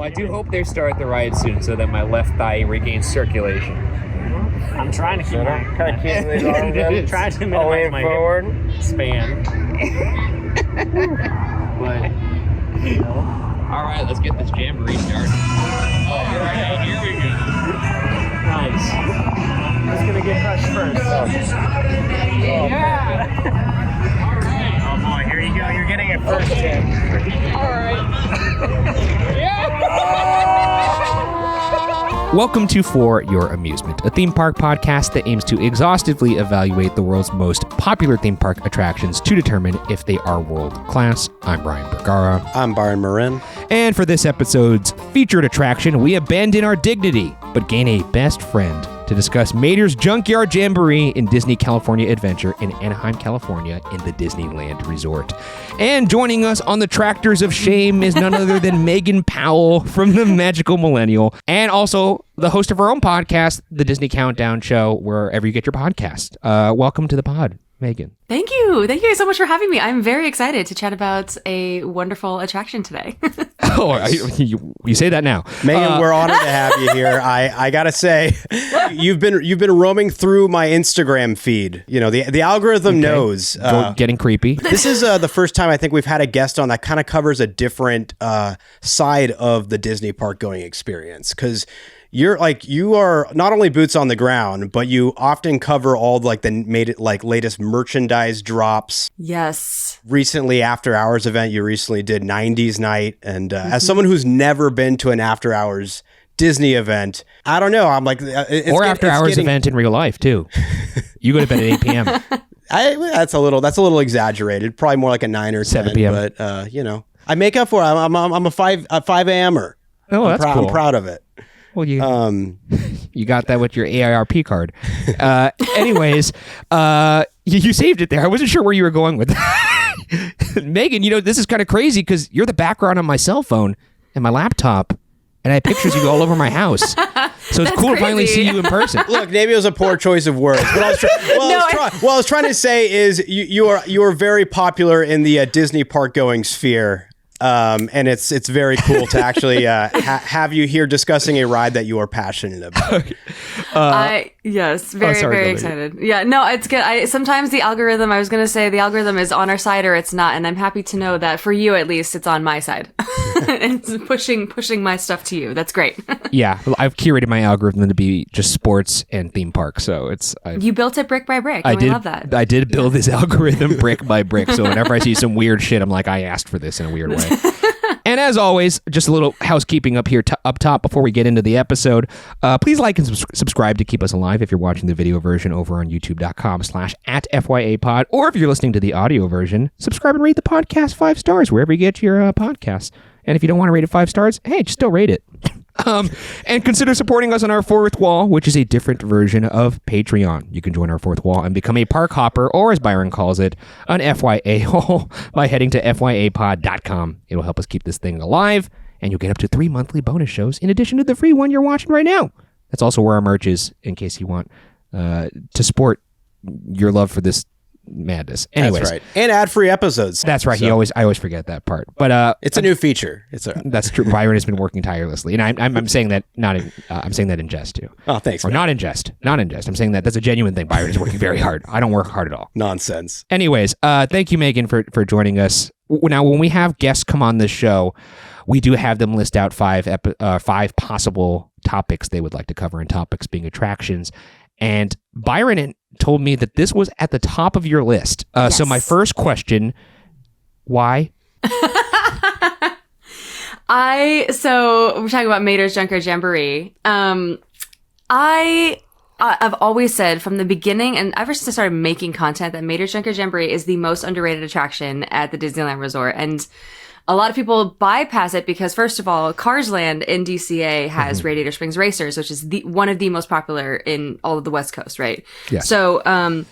Well, I do hope they start the ride soon so that my left thigh regains circulation. I'm trying to keep my kind of keeping these arms trying to minimize my forward. span. But All right, let's get this Jamboree started. All right, here we go. nice. Who's gonna get crushed first? Yeah. Oh boy, here you go. You're getting it first, Tim. All right. Welcome to For Your Amusement, a theme park podcast that aims to exhaustively evaluate the world's most popular theme park attractions to determine if they are world class. I'm Brian Bergara. I'm Byron Marin. And for this episode's featured attraction, we abandon our dignity, but gain a best friend to discuss MATER'S Junkyard Jamboree in Disney California Adventure in Anaheim, California in the Disneyland Resort. And joining us on the Tractors of Shame is none other than Megan Powell from the Magical Millennial, and also the host of her own podcast, the Disney Countdown Show, wherever you get your podcast. Welcome to the pod, Megan. Thank you. Thank you so much for having me. I'm very excited to chat about a wonderful attraction today. Oh, you say that now. Megan, we're honored to have you here. I gotta say, you've been roaming through my Instagram feed. You know, the algorithm knows. Getting creepy. This is the first time I think we've had a guest on that kind of covers a different side of the Disney park going experience, because you are not only boots on the ground, but you often cover all the latest merchandise drops. Yes. Recently, after hours event, you recently did 90s night. And as someone who's never been to an after hours Disney event, I don't know. I'm like, after hours event in real life too. You go to bed at 8 p.m. That's a little exaggerated. Probably more like a 9 or 7 10 p.m. But I make up for it. I'm a 5 a.m.er. Oh, that's cool. I'm proud of it. Well, you got that with your AIRP card. Anyways, you saved it there. I wasn't sure where you were going with that. Megan, this is kind of crazy because you're the background on my cell phone and my laptop, and I have pictures of you all over my house. So it's cool to finally see you in person. Look, maybe it was a poor choice of words. But I was trying to say is you are very popular in the Disney park going sphere. And it's very cool to actually have you here discussing a ride that you are passionate about. Very excited. Yeah, no, it's good. Sometimes the algorithm is on our side or it's not, and I'm happy to know that for you at least it's on my side. It's pushing my stuff to you. That's great. Yeah, I've curated my algorithm to be just sports and theme parks, so you built it brick by brick. I love that. I did build this algorithm brick by brick, so whenever I see some weird shit, I'm like, I asked for this in a weird way. And as always, just a little housekeeping up here up top before we get into the episode. Please like and subscribe to keep us alive if you're watching the video version over on youtube.com/@FYApod, or if you're listening to the audio version, subscribe and rate the podcast 5 stars wherever you get your podcasts. And if you don't want to rate it 5 stars, hey, just still rate it. And consider supporting us on our fourth wall, which is a different version of Patreon. You can join our fourth wall and become a park hopper, or as Byron calls it, an FYA hole, by heading to fyapod.com. It'll help us keep this thing alive, and you'll get up to 3 monthly bonus shows in addition to the free one you're watching right now. That's also where our merch is, in case you want to support your love for this madness. Anyways, that's right. And ad-free episodes. That's right. So. I always forget that part. But it's a new feature. That's true. Byron has been working tirelessly, and I'm saying that I'm saying that in jest too. Oh, thanks. Or man. Not in jest. I'm saying that's a genuine thing. Byron is working very hard. I don't work hard at all. Nonsense. Anyways, thank you, Megan, for joining us. Now, when we have guests come on this show, we do have them list out 5 possible topics they would like to cover, and topics being attractions. And Byron told me that this was at the top of your list. Yes. So my first question, why? So we're talking about MATER'S Junkyard Jamboree. I've always said from the beginning, and ever since I started making content, that MATER'S Junkyard Jamboree is the most underrated attraction at the Disneyland Resort. And a lot of people bypass it because, first of all, Cars Land in DCA has Radiator Springs Racers, which is one of the most popular in all of the West Coast, right? Yeah. So, I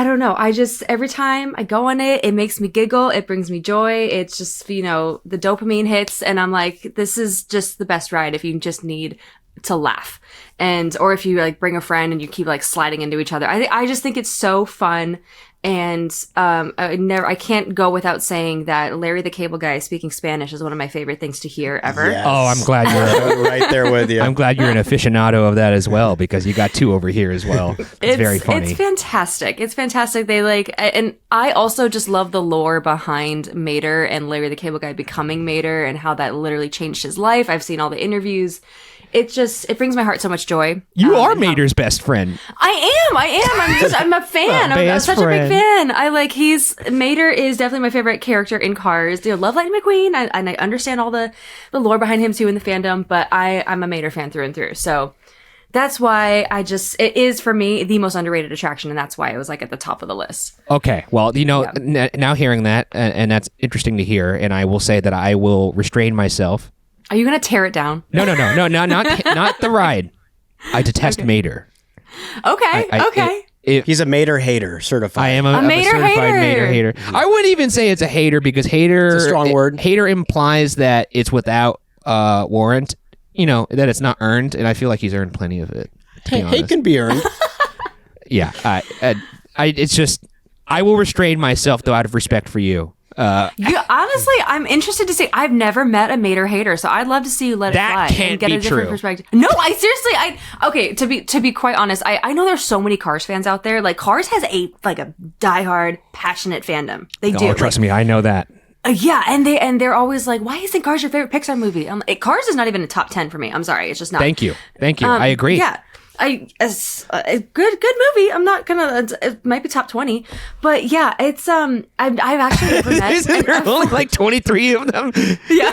don't know. Every time I go on it, it makes me giggle. It brings me joy. It's just, the dopamine hits, and I'm like, this is just the best ride if you just need to laugh. Or if you bring a friend and you keep sliding into each other. I just think it's so fun. And I can't go without saying that Larry the Cable Guy speaking Spanish is one of my favorite things to hear ever. Yes. Oh, I'm glad you're right there with you. I'm glad you're an aficionado of that as well, because you got two over here as well. It's very funny. It's fantastic. It's fantastic. They and I also just love the lore behind Mater and Larry the Cable Guy becoming Mater and how that literally changed his life. I've seen all the interviews. It brings my heart so much joy. You are Mater's best friend. I am. I'm a fan. I'm such a big fan. Mater is definitely my favorite character in Cars. Love Lightning McQueen. And I understand all the lore behind him too in the fandom, but I'm a Mater fan through and through. So that's why it is for me the most underrated attraction, and that's why it was like at the top of the list. Okay, well, now hearing that, and that's interesting to hear, and I will say that I will restrain myself. Are you going to tear it down? No, not the ride. I detest Mater. Okay. He's a Mater hater, certified. I am a certified Mater hater. I wouldn't even say it's a hater, because hater... It's a strong word. Hater implies that it's without warrant, that it's not earned, and I feel like he's earned plenty of it. Hate can be earned. Yeah, it's just... I will restrain myself, though, out of respect for you. Honestly, I'm interested to see. I've never met a Mater hater, so I'd love to see you let that it fly can't and get be a different true. perspective. No, I seriously, to be quite honest, I know there's so many Cars fans out there. Like Cars has a diehard, passionate fandom. They do. Oh, trust me, I know that. Yeah, and they're always like, "Why isn't Cars your favorite Pixar movie?" Cars is not even a top 10 for me. I'm sorry, it's just not. Thank you. I agree. Yeah. A good movie. I'm not gonna. It might be top 20, but yeah, it's I've actually never met. Isn't there only like 23 of them? Yeah,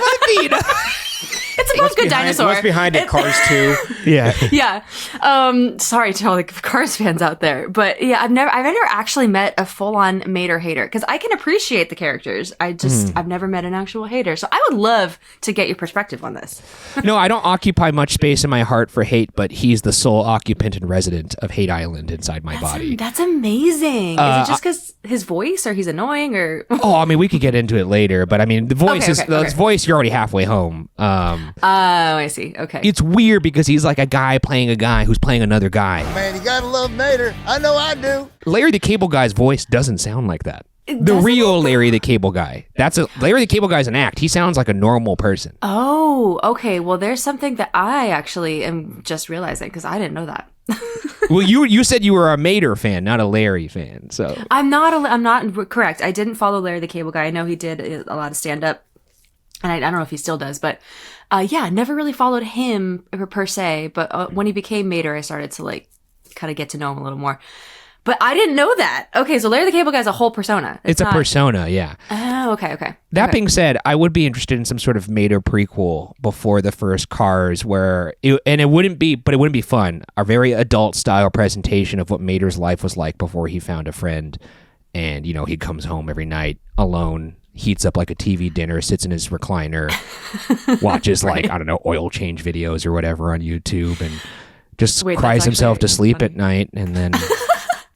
it's above Good behind, Dinosaur. What's behind it? Cars 2. Yeah. Yeah. Sorry to all the Cars fans out there, but yeah, I've never actually met a full-on Mater hater, because I can appreciate the characters. I've never met an actual hater, so I would love to get your perspective on this. No, I don't occupy much space in my heart for hate, but he's the sole occupant and resident of Hate Island inside my body. That's amazing. Is it just because his voice, or he's annoying, or? Oh, I mean, we could get into it later, but I mean, the voice the voice. You're already halfway home. I see. Okay. It's weird because he's like a guy playing a guy who's playing another guy. Man, you gotta love Mater. I know I do. Larry the Cable Guy's voice doesn't sound like that. The real Larry the Cable Guy. Larry the Cable Guy's an act. He sounds like a normal person. Oh, okay. Well, there's something that I actually am just realizing, because I didn't know that. Well, you said you were a Mater fan, not a Larry fan. So I'm not correct. I didn't follow Larry the Cable Guy. I know he did a lot of stand up, and I don't know if he still does, but yeah, never really followed him per se. But when he became Mater, I started to kind of get to know him a little more. But I didn't know that. Okay, so Larry the Cable Guy is a whole persona. It's a persona, yeah. Oh, okay. That being said, I would be interested in some sort of Mater prequel before the first Cars, it wouldn't be fun. A very adult style presentation of what Mater's life was like before he found a friend, and he comes home every night alone, heats up like a TV dinner, sits in his recliner, watches I don't know, oil change videos or whatever on YouTube, and just cries himself to sleep at night, and then.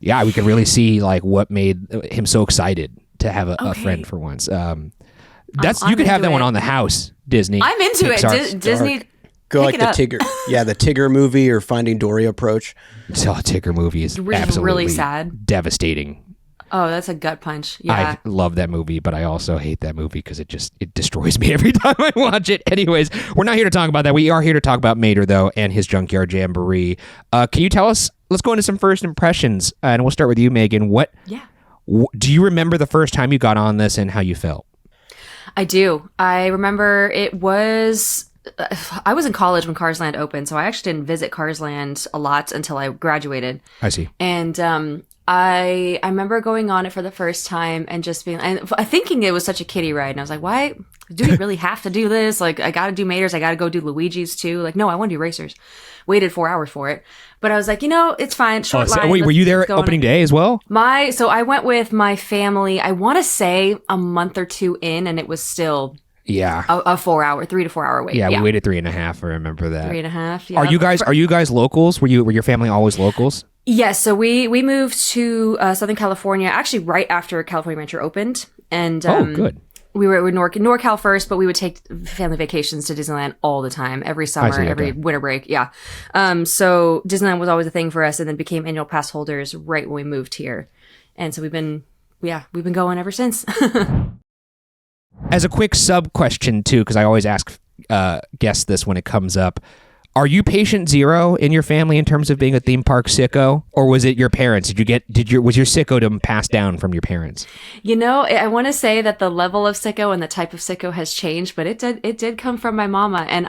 Yeah, we can really see what made him so excited to have a friend for once. You could have that one on the house, Disney. I'm into Pixar's it. Disney. Go like the Tigger. Yeah, the Tigger movie or Finding Dory approach. Tigger movie is absolutely really sad, devastating. Oh, that's a gut punch. Yeah, I love that movie, but I also hate that movie because it destroys me every time I watch it. Anyways, we're not here to talk about that. We are here to talk about Mater though, and his Junkyard Jamboree. Can you tell us? Let's go into some first impressions, and we'll start with you, Megan. Do you remember the first time you got on this and how you felt? I do. I remember I was in college when Cars Land opened, so I actually didn't visit Cars Land a lot until I graduated. I see. And I remember going on it for the first time and just being, thinking it was such a kiddie ride. And I was like, why do we really have to do this? I got to do Mater's. I got to go do Luigi's too. No, I want to do Racers. Waited 4 hours for it. But I was like, it's fine. Short line. Wait, were you there opening day as well? So I went with my family, I want to say a month or two in, and it was still a 3 to 4 hour wait. Yeah, we waited 3.5. I remember that. 3.5. Yeah. Are you guys locals? Were your family always locals? Yes. So we moved to Southern California, actually right after California Adventure opened. And good. We were in NorCal first, but we would take family vacations to Disneyland all the time, every summer, every winter break. Yeah. So Disneyland was always a thing for us, and then became annual pass holders right when we moved here. And so we've been going ever since. As a quick sub question too, because I always ask guests this when it comes up. Are you patient zero in your family in terms of being a theme park sicko, or was it your parents? Was your sickodom passed down from your parents? I want to say that the level of sicko and the type of sicko has changed, but it did come from my mama, and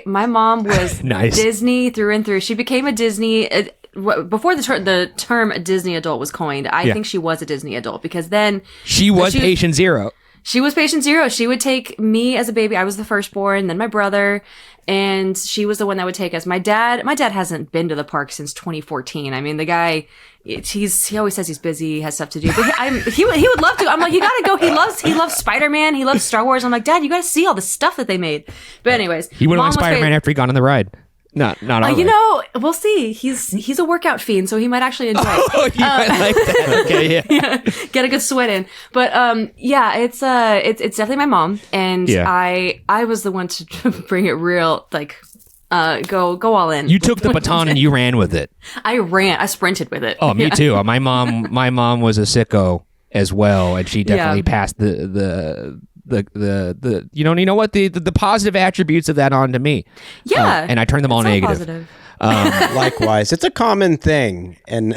my mom was Nice. Disney through and through. She became a Disney before the term Disney adult was coined. I think she was a Disney adult because then She was patient zero. She was patient zero. She would take me as a baby. I was the firstborn, then my brother, and she was the one that would take us. My dad hasn't been to the park since 2014. I mean, the guy, he always says he's busy, has stuff to do, but he would love to. I'm like, you gotta go. He loves Spider-Man. He loves Star Wars. I'm like, Dad, you gotta see all the stuff that they made. But anyways, He wouldn't like Spider-Man after he got on the ride. Not all we'll see. He's a workout fiend, so he might actually enjoy it. Oh, you might like that. Okay, yeah. Get a good sweat in. But it's definitely my mom, and I was the one to bring it real, like go all in. You took the baton and you ran with it. I sprinted with it. Oh, me too. My mom was a sicko as well, and she definitely passed the you know what the positive attributes of that on to me. Yeah, and I turned them all negative. Positive. Likewise, it's a common thing, and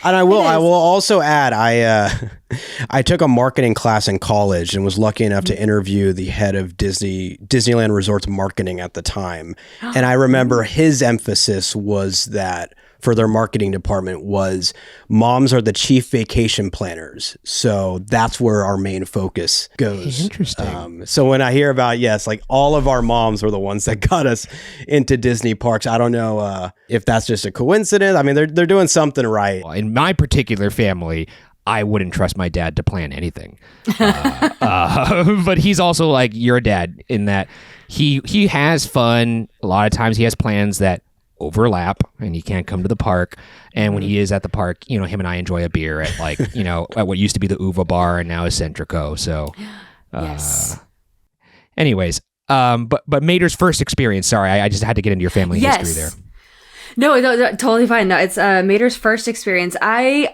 I will also add I took a marketing class in college and was lucky enough to interview the head of Disneyland Resorts marketing at the time, and I remember his emphasis was that for their marketing department was moms are the chief vacation planners. So that's where our main focus goes. Interesting. So when I hear about, like all of our moms were the ones that got us into Disney parks. I don't know if that's just a coincidence. I mean, they're doing something right. In my particular family, I wouldn't trust my dad to plan anything. But he's also like your dad in that he has fun. A lot of times he has plans that overlap and he can't come to the park, and when he is at the park, him and I enjoy a beer at at what used to be the Uva bar and now is Centrico. So Yes. Anyways, but Mater's first experience, sorry, I just had to get into your family history there. No, totally fine. No, it's Mater's first experience. I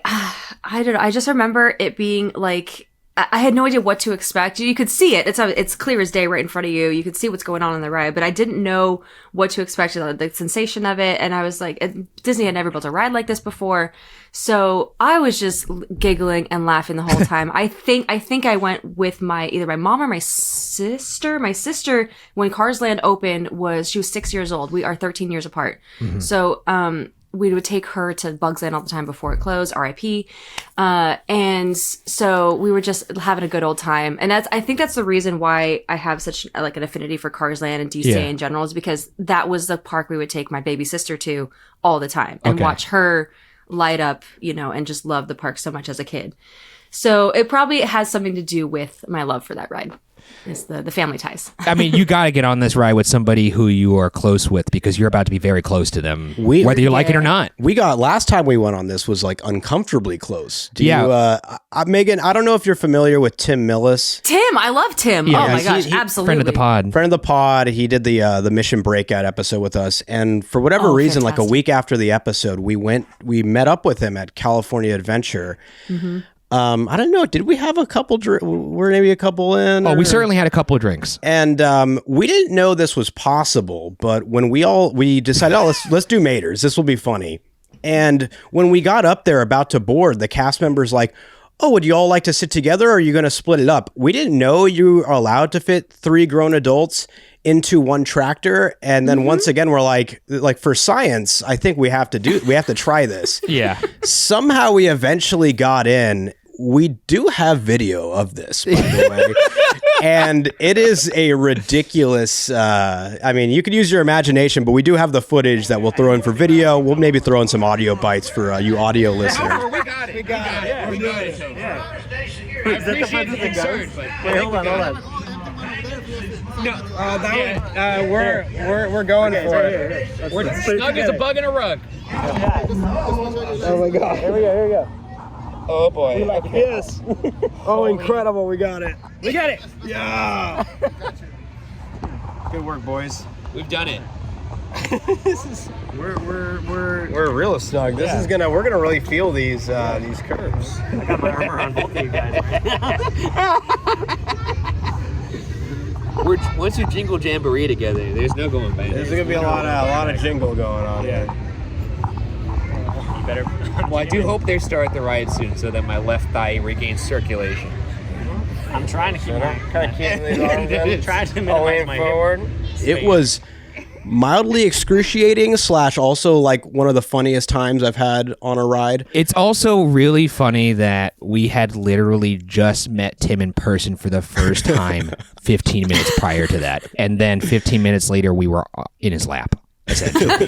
don't know. I just remember it being like I had no idea what to expect. You could see it. It's clear as day right in front of you. You could see what's going on in the ride, but I didn't know what to expect, the sensation of it. And I was like, Disney had never built a ride like this before. So I was just giggling and laughing the whole time. I think I went with either my mom or my sister. My sister, when Cars Land opened, she was 6 years old. We are 13 years apart. Mm-hmm. So, we would take her to Bugs Land all the time before it closed, RIP. And so we were just having a good old time. And I think that's the reason why I have such like an affinity for Cars Land and DCA in general, is because that was the park we would take my baby sister to all the time and watch her light up, and just love the park so much as a kid. So it probably has something to do with my love for that ride. It's the family ties. I mean, you got to get on this ride with somebody who you are close with, because you're about to be very close to them, whether you like it or not. Last time we went on this was like uncomfortably close. Megan, I don't know if you're familiar with Tim Millis. Tim, I love Tim. Oh my gosh, absolutely. Friend of the pod. He did the Mission Breakout episode with us. And for whatever reason, fantastic. like a week after the episode, we met up with him at California Adventure. Mm-hmm. I don't know. Did we have a couple? Were maybe a couple in? Oh, we certainly had a couple of drinks, and we didn't know this was possible. But when we decided, let's do Mater's. This will be funny. And when we got up there about to board, the cast members like, "Oh, would you all like to sit together, or are you going to split it up?" We didn't know you are allowed to fit 3 grown adults into one tractor. And then once again, we're like for science, I think we have to try this. Yeah. Somehow we eventually got in. We do have video of this, by the way, and it is a ridiculous, I mean, you could use your imagination, but we do have the footage that we'll throw in for video. We'll maybe throw in some audio bites for you audio listeners. We got it. Yeah, we got it. Yeah. I appreciate the concern, but Wait, hold on. No, we're going for it. We're snug as a bug in a rug. Oh my god. Here we go. Oh boy. Yes. Oh, incredible. We got it. Yeah. Good work, boys. We've done it. We're real snug. We're gonna really feel these curves. I got my armor on both of you guys. Once you jingle Jamboree together, there's no going back. There's gonna be a lot of jingle going on. Yeah. You better. Well, I do hope they start the ride soon so that my left thigh regains circulation. I'm trying to keep Kind of keeping these arms in. trying to minimize my forward. hip It was mildly excruciating / also like one of the funniest times I've had on a ride. It's also really funny that we had literally just met Tim in person for the first time 15 minutes prior to that. And then 15 minutes later, we were in his lap, essentially.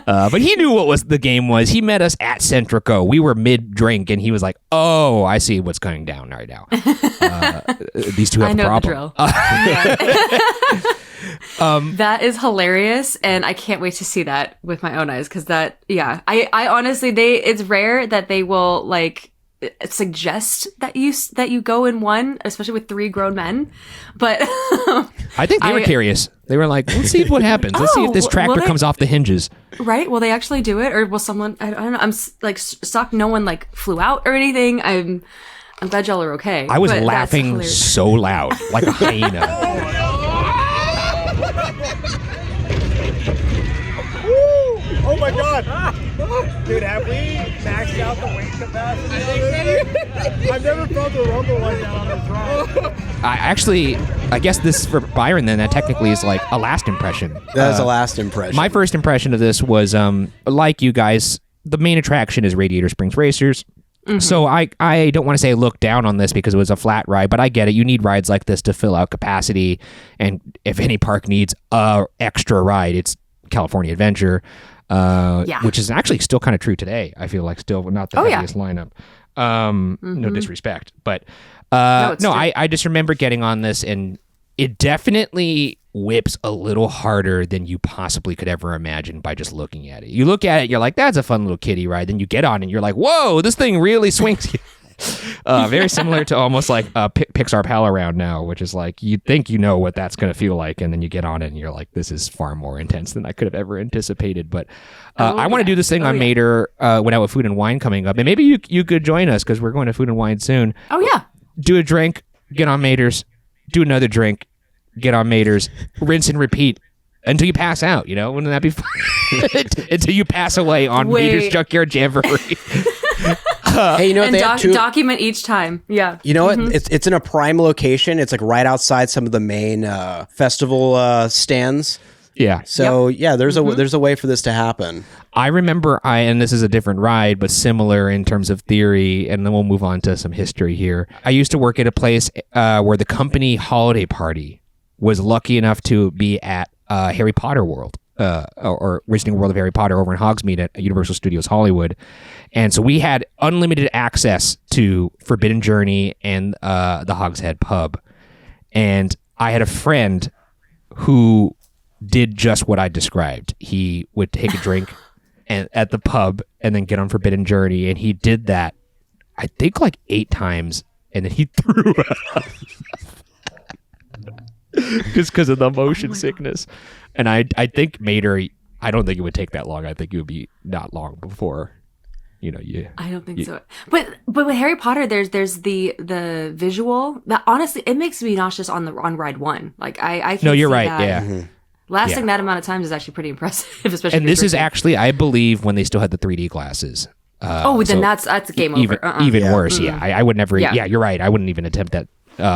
But he knew what the game was. He met us at Centrico. We were mid-drink, and he was like, oh, I see what's going down right now. These two have a problem. I know the drill. That is hilarious, and I can't wait to see that with my own eyes, because I honestly, it's rare that they will like suggest that you go in one, especially with 3 grown men, but I think they were curious. They were like, let's see what happens. Let's see if this tractor comes off the hinges. Right? Will they actually do it, or will someone? I don't know. I'm like shocked no one like flew out or anything. I'm glad y'all are okay. I was but laughing so loud, like a hyena. Oh my god! Dude, have we maxed out the weight capacity? I've never felt a rumble like that on this ride. I guess this for Byron then that technically is like a last impression. That is a last impression. My first impression of this was like you guys, the main attraction is Radiator Springs Racers. Mm-hmm. So I don't want to say look down on this because it was a flat ride, but I get it. You need rides like this to fill out capacity, and if any park needs a extra ride, it's California Adventure. Which is actually still kind of true today. I feel like still not the heaviest lineup. No disrespect, but I just remember getting on this, and it definitely whips a little harder than you possibly could ever imagine by just looking at it. You look at it, you're like, that's a fun little kiddie ride. Then you get on and you're like, whoa, this thing really swings you. Very similar to almost like Pixar Pal Around now, which is like you think you know what that's going to feel like, and then you get on it and you're like, this is far more intense than I could have ever anticipated. But I want to do this thing on Mater when out with Food and Wine coming up, and maybe you could join us because we're going to Food and Wine soon. Oh yeah, do a drink, get on Mater's, do another drink, get on Mater's, rinse and repeat until you pass out. You know, wouldn't that be fun? Until you pass away on Mater's Junkyard Jamboree. Hey, you know what and they have too? Document each time. Yeah. You know what? It's in a prime location. It's like right outside some of the main festival stands. Yeah. So there's a way for this to happen. I remember and this is a different ride, but similar in terms of theory, and then we'll move on to some history here. I used to work at a place where the company holiday party was lucky enough to be at Harry Potter World. Or Wizarding World of Harry Potter over in Hogsmeade at Universal Studios Hollywood. And so we had unlimited access to Forbidden Journey and the Hogshead pub. And I had a friend who did just what I described. He would take a drink at the pub and then get on Forbidden Journey. And he did that, I think, like 8 times. And then he threw up. Just because of the motion sickness. And I think Mater, I don't think it would take that long. I think it would be not long before, I don't think so. But with Harry Potter, there's the visual that honestly it makes me nauseous on ride 1. Like I can't. No, you're see right. that. Yeah. Lasting that amount of time is actually pretty impressive, especially. And this is actually, I believe, when they still had the 3D glasses. Then that's game over. Even worse. Yeah, I would never. Yeah, you're right. I wouldn't even attempt that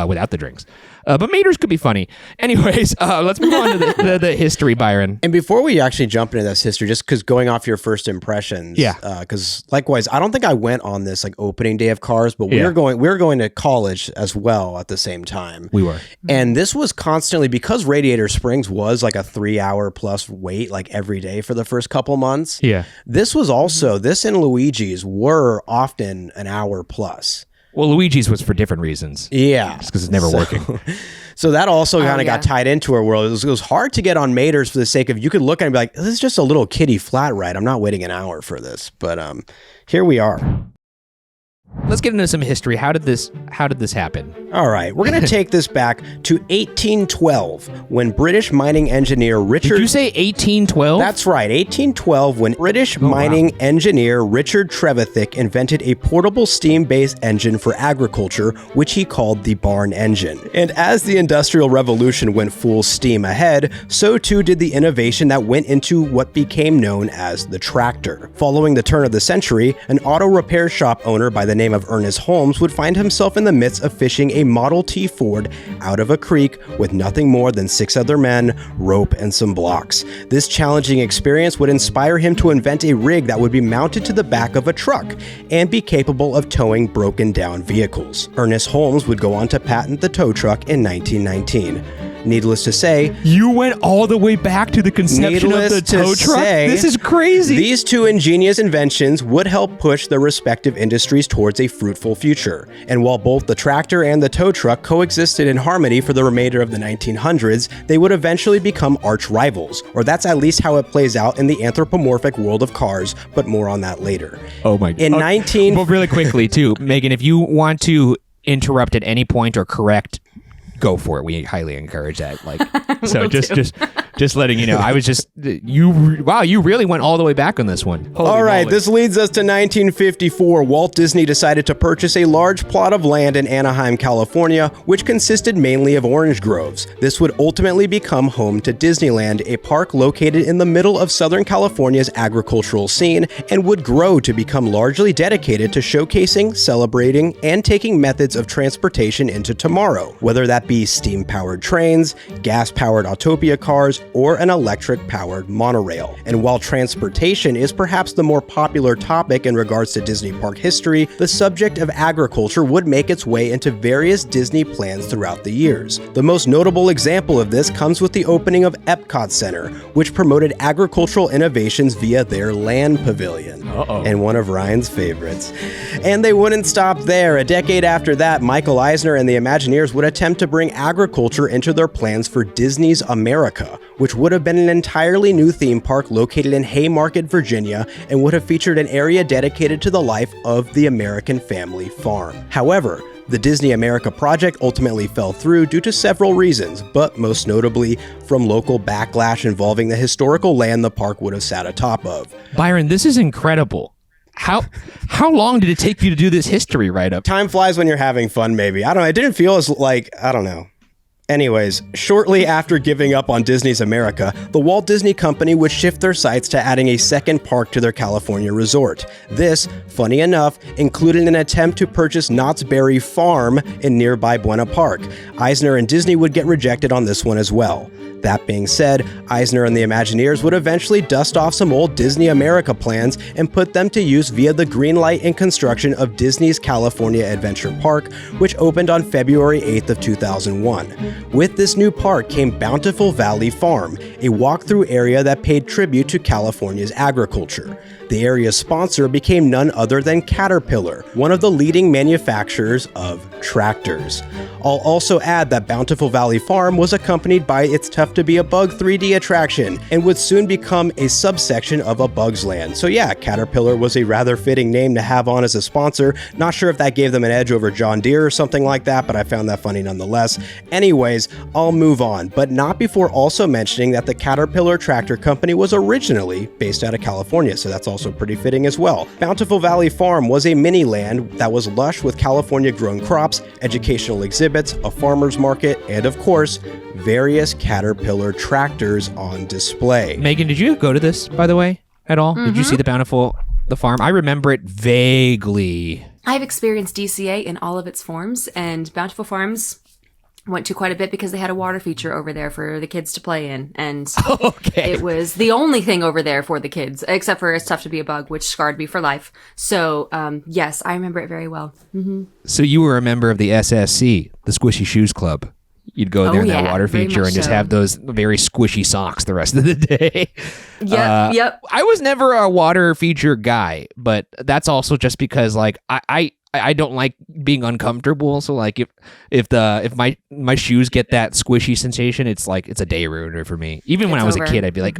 without the drinks. But Mater's could be funny. Anyways, let's move on to the history, Byron. And before we actually jump into this history, just because going off your first impressions, because likewise, I don't think I went on this like opening day of Cars, but we were going to college as well at the same time. We were, and this was constantly because Radiator Springs was like a 3-hour plus wait like every day for the first couple months. Yeah, this was also this and Luigi's were often an hour plus. Well, Luigi's was for different reasons. Yeah. Just because it's never working. So that also kind of got tied into our world. It was hard to get on Mater's for the sake of, you could look at it and be like, this is just a little kiddie flat ride. I'm not waiting an hour for this. But here we are. Let's get into some history. How did this happen? All right, we're going to take this back to 1812 when British mining engineer Richard... Did you say 1812? That's right, 1812 when British mining engineer Richard Trevithick invented a portable steam-based engine for agriculture, which he called the barn engine. And as the Industrial Revolution went full steam ahead, so too did the innovation that went into what became known as the tractor. Following the turn of the century, an auto repair shop owner by the name of Ernest Holmes would find himself in the midst of fishing a Model T Ford out of a creek with nothing more than 6 other men, rope, and some blocks. This challenging experience would inspire him to invent a rig that would be mounted to the back of a truck and be capable of towing broken down vehicles. Ernest Holmes would go on to patent the tow truck in 1919. Needless to say, you went all the way back to the conception of the tow truck? This is crazy. These two ingenious inventions would help push their respective industries towards a fruitful future. And while both the tractor and the tow truck coexisted in harmony for the remainder of the 1900s, they would eventually become arch rivals, or that's at least how it plays out in the anthropomorphic world of cars, but more on that later. Oh my God. Well, really quickly too, Megan, if you want to interrupt at any point or correct, go for it. We highly encourage that. Like, so just letting you know. I was just you really went all the way back on this one. Holy all right, moly. this leads us to 1954. Walt Disney decided to purchase a large plot of land in Anaheim, California, which consisted mainly of orange groves. This would ultimately become home to Disneyland, a park located in the middle of Southern California's agricultural scene, and would grow to become largely dedicated to showcasing, celebrating, and taking methods of transportation into tomorrow, whether that be steam-powered trains, gas-powered Autopia cars, or an electric-powered monorail. And while transportation is perhaps the more popular topic in regards to Disney park history, the subject of agriculture would make its way into various Disney plans throughout the years. The most notable example of this comes with the opening of Epcot Center, which promoted agricultural innovations via their land pavilion. And one of Ryan's favorites. And they wouldn't stop there. A decade after that, Michael Eisner and the Imagineers would attempt to bring agriculture into their plans for Disney's America, which would have been an entirely new theme park located in Haymarket, Virginia, and would have featured an area dedicated to the life of the American family farm. However, the Disney America project ultimately fell through due to several reasons, but most notably from local backlash involving the historical land the park would have sat atop of. Byron, this is incredible. How long did it take you to do this history write-up? Time flies when you're having fun, maybe. I don't know. It didn't feel as like, I don't know. Anyways, shortly after giving up on Disney's America, the Walt Disney Company would shift their sights to adding a second park to their California resort. This, funny enough, included an attempt to purchase Knott's Berry Farm in nearby Buena Park. Eisner and Disney would get rejected on this one as well. That being said, Eisner and the Imagineers would eventually dust off some old Disney America plans and put them to use via the greenlight and construction of Disney's California Adventure Park, which opened on February 8th of 2001. With this new park came Bountiful Valley Farm, a walkthrough area that paid tribute to California's agriculture. The area's sponsor became none other than Caterpillar, one of the leading manufacturers of tractors. I'll also add that Bountiful Valley Farm was accompanied by its Tough to Be a Bug 3D attraction and would soon become a subsection of A Bug's Land. So yeah, Caterpillar was a rather fitting name to have on as a sponsor. Not sure if that gave them an edge over John Deere or something like that, but I found that funny nonetheless. Anyways, I'll move on, but not before also mentioning that the Caterpillar Tractor Company was originally based out of California, so that's also pretty fitting as well. Bountiful Valley Farm was a mini land that was lush with California grown crops, educational exhibits, a farmer's market, and of course, various Caterpillar tractors on display. Megan, did you go to this, by the way, at all? Did you see the farm? I remember it vaguely. I've experienced DCA in all of its forms, and Bountiful Farms went to quite a bit because they had a water feature over there for the kids to play in, and it was the only thing over there for the kids, except for It's Tough to Be a Bug, which scarred me for life. So yes, I remember it very well. So you were a member of the SSC, the Squishy Shoes Club. You'd go there in that water feature and just have those very squishy socks the rest of the day. Yep. I was never a water feature guy, but that's also just because like I don't like being uncomfortable. So like if my shoes get that squishy sensation, it's like it's a day ruiner for me. Even when I was a kid, I'd be like,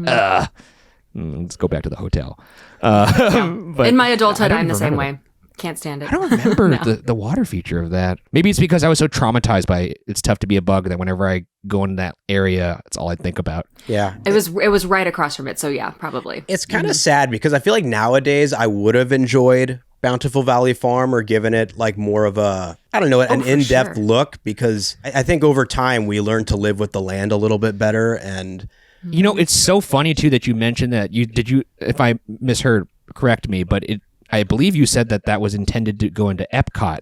let's go back to the hotel. But in my adulthood, I'm the same way. Can't stand it. I don't remember the water feature of that. Maybe it's because I was so traumatized by It's Tough to Be a Bug that whenever I go into that area, it's all I think about. Yeah. It was right across from it, so yeah, probably. It's kind of sad because I feel like nowadays I would have enjoyed Bountiful Valley Farm or given it like more of a, I don't know, an in-depth look, because I think over time we learned to live with the land a little bit better. And you know, it's so funny too that you mentioned that if I misheard, correct me, but I believe you said that was intended to go into Epcot.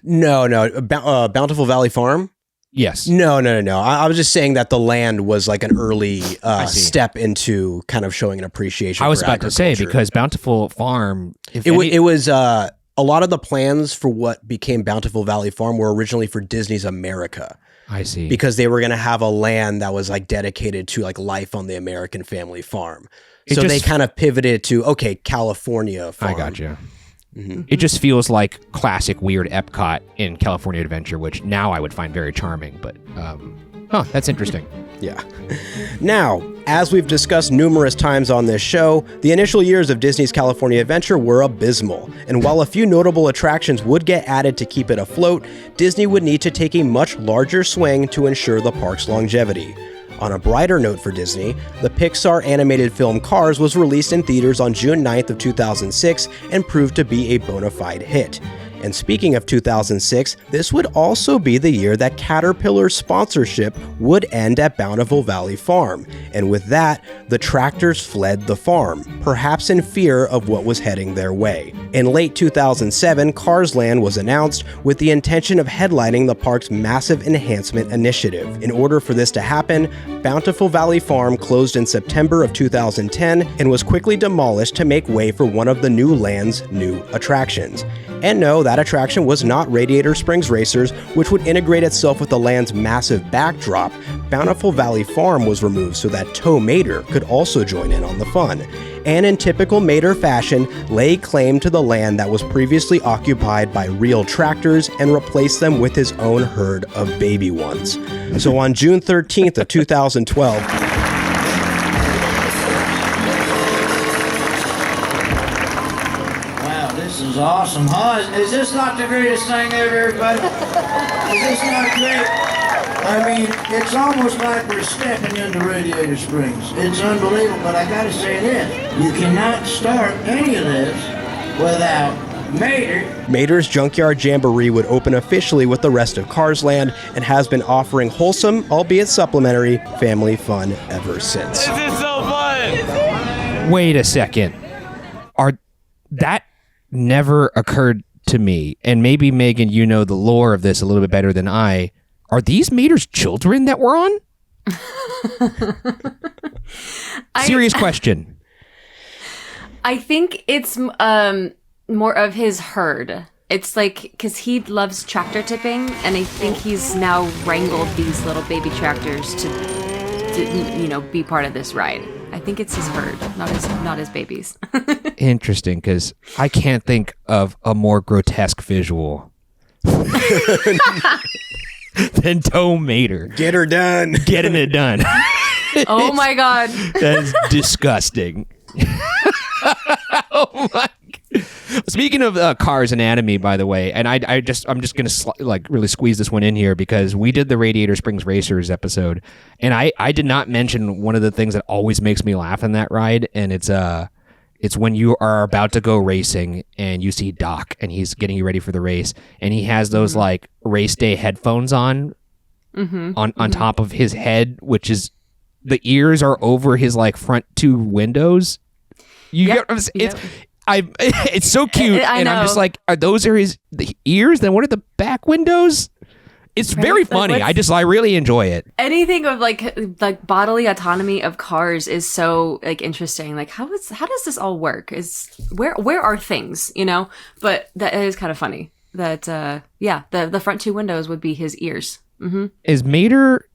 No, Bountiful Valley Farm? Yes. No. I was just saying that the land was like an early step into kind of showing an appreciation. I was for about to say, because Bountiful Farm, it was a lot of the plans for what became Bountiful Valley Farm were originally for Disney's America. I see. Because they were going to have a land that was like dedicated to like life on the American family farm. So they kind of pivoted to, California farm. I gotcha. Mm-hmm. It just feels like classic weird Epcot in California Adventure, which now I would find very charming. But, that's interesting. Yeah. Now, as we've discussed numerous times on this show, the initial years of Disney's California Adventure were abysmal. And while a few notable attractions would get added to keep it afloat, Disney would need to take a much larger swing to ensure the park's longevity. On a brighter note for Disney, the Pixar animated film Cars was released in theaters on June 9th of 2006 and proved to be a bona fide hit. And speaking of 2006, this would also be the year that Caterpillar's sponsorship would end at Bountiful Valley Farm. And with that, the tractors fled the farm, perhaps in fear of what was heading their way. In late 2007, Cars Land was announced with the intention of headlining the park's massive enhancement initiative. In order for this to happen, Bountiful Valley Farm closed in September of 2010 and was quickly demolished to make way for one of the new land's new attractions. And no, that attraction was not Radiator Springs Racers, which would integrate itself with the land's massive backdrop. Bountiful Valley Farm was removed so that Tow Mater could also join in on the fun. And in typical Mater fashion, lay claim to the land that was previously occupied by real tractors and replaced them with his own herd of baby ones. So on June 13th of 2012, This is awesome, huh? Is this not the greatest thing ever, everybody? Is this not great? I mean, it's almost like we're stepping into Radiator Springs. It's unbelievable, but I gotta say this. You cannot start any of this without Mater. Mater's Junkyard Jamboree would open officially with the rest of Cars Land and has been offering wholesome, albeit supplementary, family fun ever since. This is so fun! Wait a second. That never occurred to me, and maybe Megan, you know the lore of this a little bit better than I. Are these Mater's children that we're on? Serious question. I think it's more of his herd. It's like, because he loves tractor tipping, and I think he's now wrangled these little baby tractors to be part of this ride. I think it's his herd, not his babies. Interesting, because I can't think of a more grotesque visual than Tow Mater. Get her done. Getting it done. Oh my God. That's disgusting. Oh my. Speaking of Cars anatomy, by the way, and I'm just gonna really squeeze this one in here because we did the Radiator Springs Racers episode, and I did not mention one of the things that always makes me laugh in that ride, and it's when you are about to go racing and you see Doc and he's getting you ready for the race, and he has those like race day headphones on top of his head, which is the ears are over his like front two windows. It's so cute, and I'm just like, are those the ears? Then what are the back windows? It's very funny. I really enjoy it. Anything of like bodily autonomy of cars is so like interesting. Like how does this all work? Where are things? But that is kind of funny. That the front two windows would be his ears. Mm-hmm. Is Mater?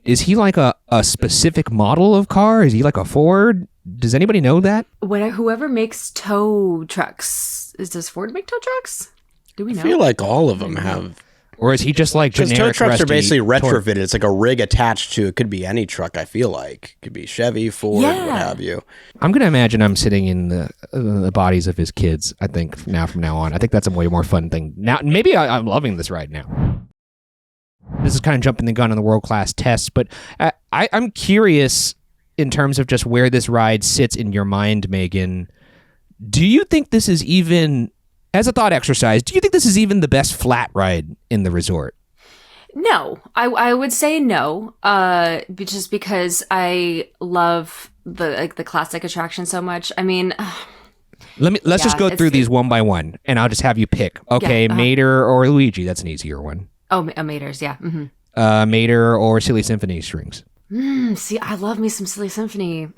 Is he like a specific model of car? Is he like a Ford? Does anybody know that? Whoever makes tow trucks, does Ford make tow trucks? Do we know? I feel like all of them have Or is he just like Because generic tow trucks are rusty basically torque? retrofitted. It's like a rig attached to it. Could be any truck, I feel like. Could be Chevy, Ford, what have you. I'm going to imagine I'm sitting in the bodies of his kids, I think, from now on. I think that's a way more fun thing. Now, maybe I'm loving this ride now. This is kind of jumping the gun on the world-class tests, but I'm curious in terms of just where this ride sits in your mind, Megan. Do you think this is even, as a thought exercise, do you think this is even the best flat ride in the resort? No, I would say no, just because I love the classic attraction so much. I mean, Let's just go through these one by one, and I'll just have you pick. Okay, Mater or Luigi. That's an easier one. Oh, Mater's, yeah. Mm-hmm. Mater or Silly Symphony strings. See, I love me some Silly Symphony.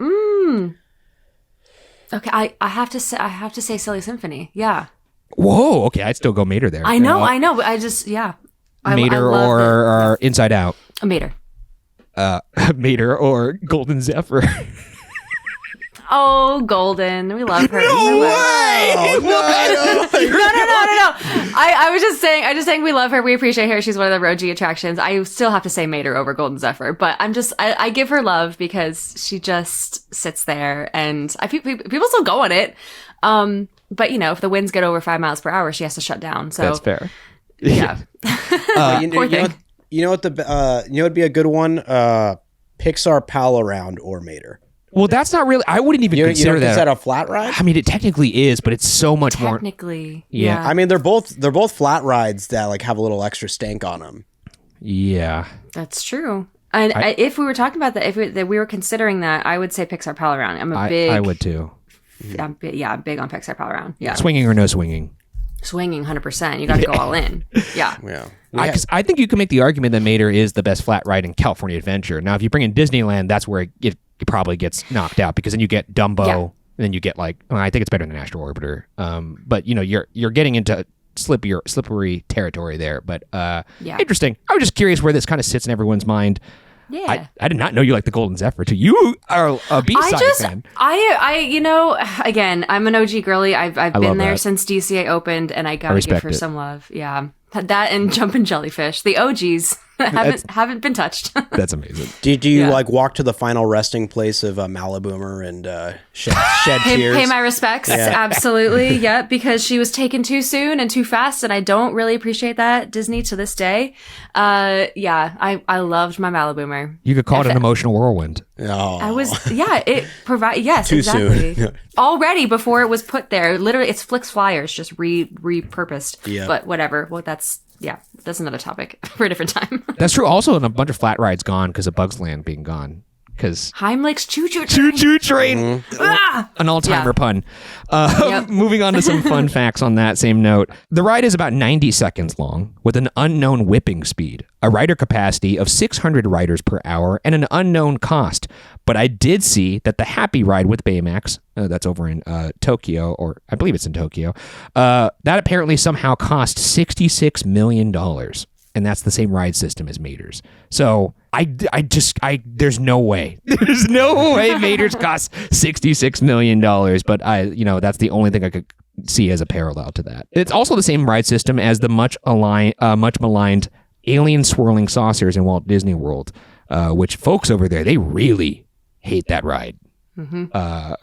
Okay, I have to say Silly Symphony. Yeah. Whoa. Okay, I'd still go Mater there. I know, but I just Mater or Inside Out. A Mater. Mater or Golden Zephyr. Oh, Golden. We love her. No way! No. I was just saying we love her. We appreciate her. She's one of the Road G attractions. I still have to say Mater over Golden Zephyr, but I give her love because she just sits there and people still go on it. But if the winds get over 5 miles per hour, she has to shut down. So that's fair. Yeah. You know what would be a good one? Pixar Pal Around or Mater. Well, that's not really. I wouldn't even consider that. Is that a flat ride? I mean, it technically is, but it's so much more. Technically, yeah. I mean, they're both flat rides that like have a little extra stank on them. Yeah, that's true. And if we were talking about that, if we were considering that, I would say Pixar Pal Around. I would too. I'm big on Pixar Pal Around. Yeah, swinging or no swinging. Swinging 100%. You got to go all in. Yeah. Yeah. I think you can make the argument that Mater is the best flat ride in California Adventure. Now, if you bring in Disneyland, that's where it probably gets knocked out because then you get Dumbo, and then you get I think it's better than Astro Orbiter. But you're getting into slippery territory there. But interesting. I was just curious where this kind of sits in everyone's mind. Yeah. I did not know you like the Golden Zephyr too. You are a B-side fan. Again, I'm an OG girly. I've been there since DCA opened, and I gotta give her some love. Yeah. That and Jumpin' Jellyfish. The OGs haven't been touched. That's amazing. Do you walk to the final resting place of Maliboomer and shed tears? Pay my respects. Yeah. Absolutely. Yeah, because she was taken too soon and too fast, and I don't really appreciate that, Disney, to this day. I loved my Maliboomer. You could call it an emotional whirlwind. Oh. Yes, too exactly. soon. Already before it was put there. Literally, it's Flix Flyers, just repurposed. Yeah. But whatever. Well, that's another topic for a different time. That's true. Also, a bunch of flat rides gone because of Bugs Land being gone. Because Heimlich's Choo Choo Train. An all-timer pun. Moving on to some fun facts on that same note. The ride is about 90 seconds long with an unknown whipping speed, a rider capacity of 600 riders per hour, and an unknown cost. But I did see that the Happy Ride with Baymax, that's over in Tokyo, or I believe it's in Tokyo, that apparently somehow cost $66 million. And that's the same ride system as Mater's. So there's no way. There's no way Mater's costs $66 million. But that's the only thing I could see as a parallel to that. It's also the same ride system as the much maligned alien swirling saucers in Walt Disney World, which folks over there, they really hate that ride.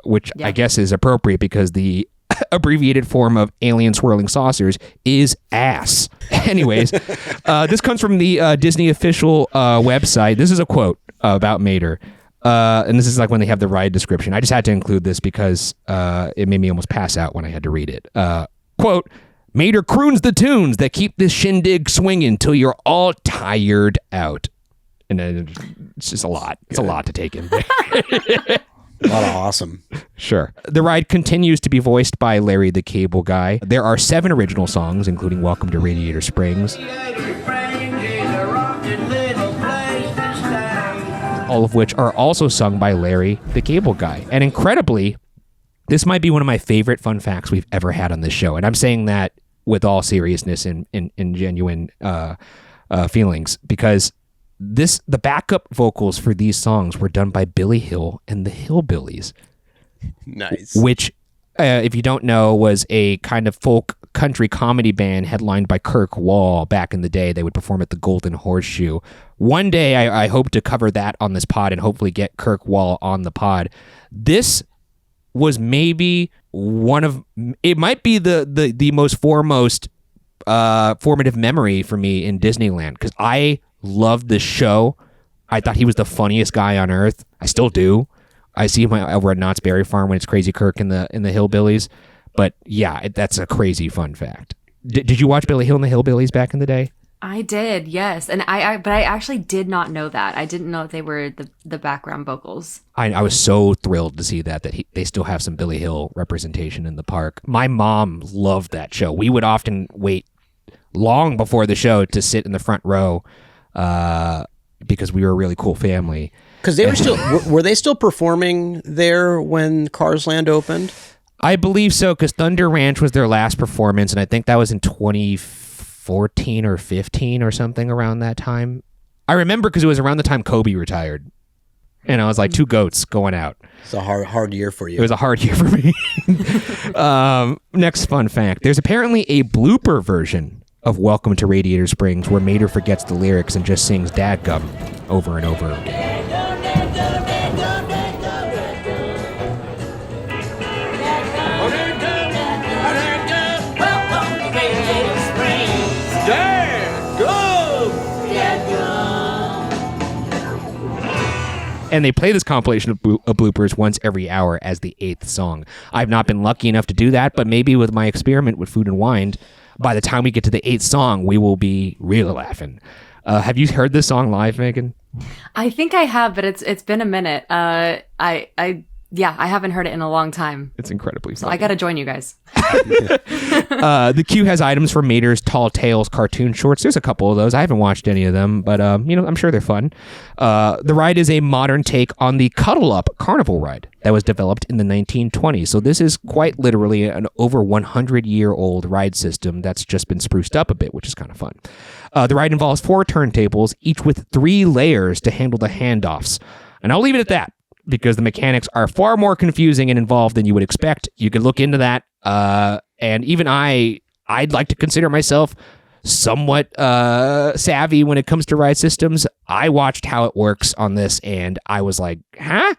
Which I guess is appropriate because the abbreviated form of alien swirling saucers is ass. Anyways, this comes from the Disney official website. This is a quote about Mater. And this is like when they have the ride description. I just had to include this because it made me almost pass out when I had to read it. Quote, Mater croons the tunes that keep this shindig swinging till you're all tired out. And then it's just a lot. It's a lot to take in. A lot of awesome. Sure. The ride continues to be voiced by Larry the Cable Guy. There are 7 original songs, including Welcome to Radiator Springs. All of which are also sung by Larry the Cable Guy. And incredibly, this might be one of my favorite fun facts we've ever had on this show. And I'm saying that with all seriousness and genuine feelings, because the backup vocals for these songs were done by Billy Hill and the Hillbillies. Nice. Which, if you don't know, was a kind of folk country comedy band headlined by Kirk Wall back in the day. They would perform at the Golden Horseshoe. One day I hope to cover that on this pod and hopefully get Kirk Wall on the pod. This was maybe it might be the most foremost formative memory for me in Disneyland, because I loved this show. I thought he was the funniest guy on earth. I still do. I see him over at Knott's Berry Farm when it's Crazy Kirk in the Hillbillies. But yeah, that's a crazy fun fact. Did you watch Billy Hill and the Hillbillies back in the day? I did, yes. And but I actually did not know that. I didn't know that they were the background vocals. I was so thrilled to see that they still have some Billy Hill representation in the park. My mom loved that show. We would often wait long before the show to sit in the front row because we were a really cool family. Because they were they still performing there when Cars Land opened? I believe so, because Thunder Ranch was their last performance, and I think that was in 2014 or 15 or something around that time. I remember because it was around the time Kobe retired, and I was like, two goats going out. It's a hard year for you. It was a hard year for me. Next fun fact. There's apparently a blooper version of Welcome to Radiator Springs where Mater forgets the lyrics and just sings Dadgum over and over again. And they play this compilation of bloopers once every hour as the 8th song. I've not been lucky enough to do that, but maybe with my experiment with Food and Wine, by the time we get to the 8th song, we will be real laughing. Have you heard this song live, Megan? I think I have, but it's been a minute. I haven't heard it in a long time. It's incredibly funny. So I got to join you guys. The queue has items for Mater's Tall Tales cartoon shorts. There's a couple of those. I haven't watched any of them, but I'm sure they're fun. The ride is a modern take on the Cuddle Up Carnival ride that was developed in the 1920s. So this is quite literally an over 100-year-old ride system that's just been spruced up a bit, which is kind of fun. The ride involves 4 turntables, each with 3 layers to handle the handoffs. And I'll leave it at that, because the mechanics are far more confusing and involved than you would expect. You could look into that. And even I'd like to consider myself somewhat savvy when it comes to ride systems. I watched how it works on this, and I was like, huh?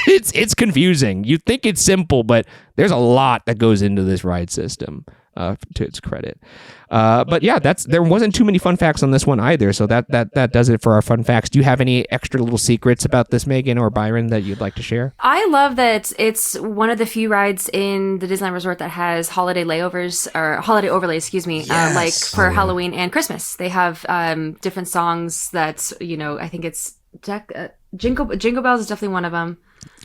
It's confusing. You think it's simple, but there's a lot that goes into this ride system, to its credit. But yeah, there wasn't too many fun facts on this one either. So that does it for our fun facts. Do you have any extra little secrets about this, Megan or Byron, that you'd like to share? I love that it's one of the few rides in the Disneyland Resort that has holiday layovers or holiday overlays, Yes. like for Halloween and Christmas. They have different songs that, I think it's Jingle Bells is definitely one of them.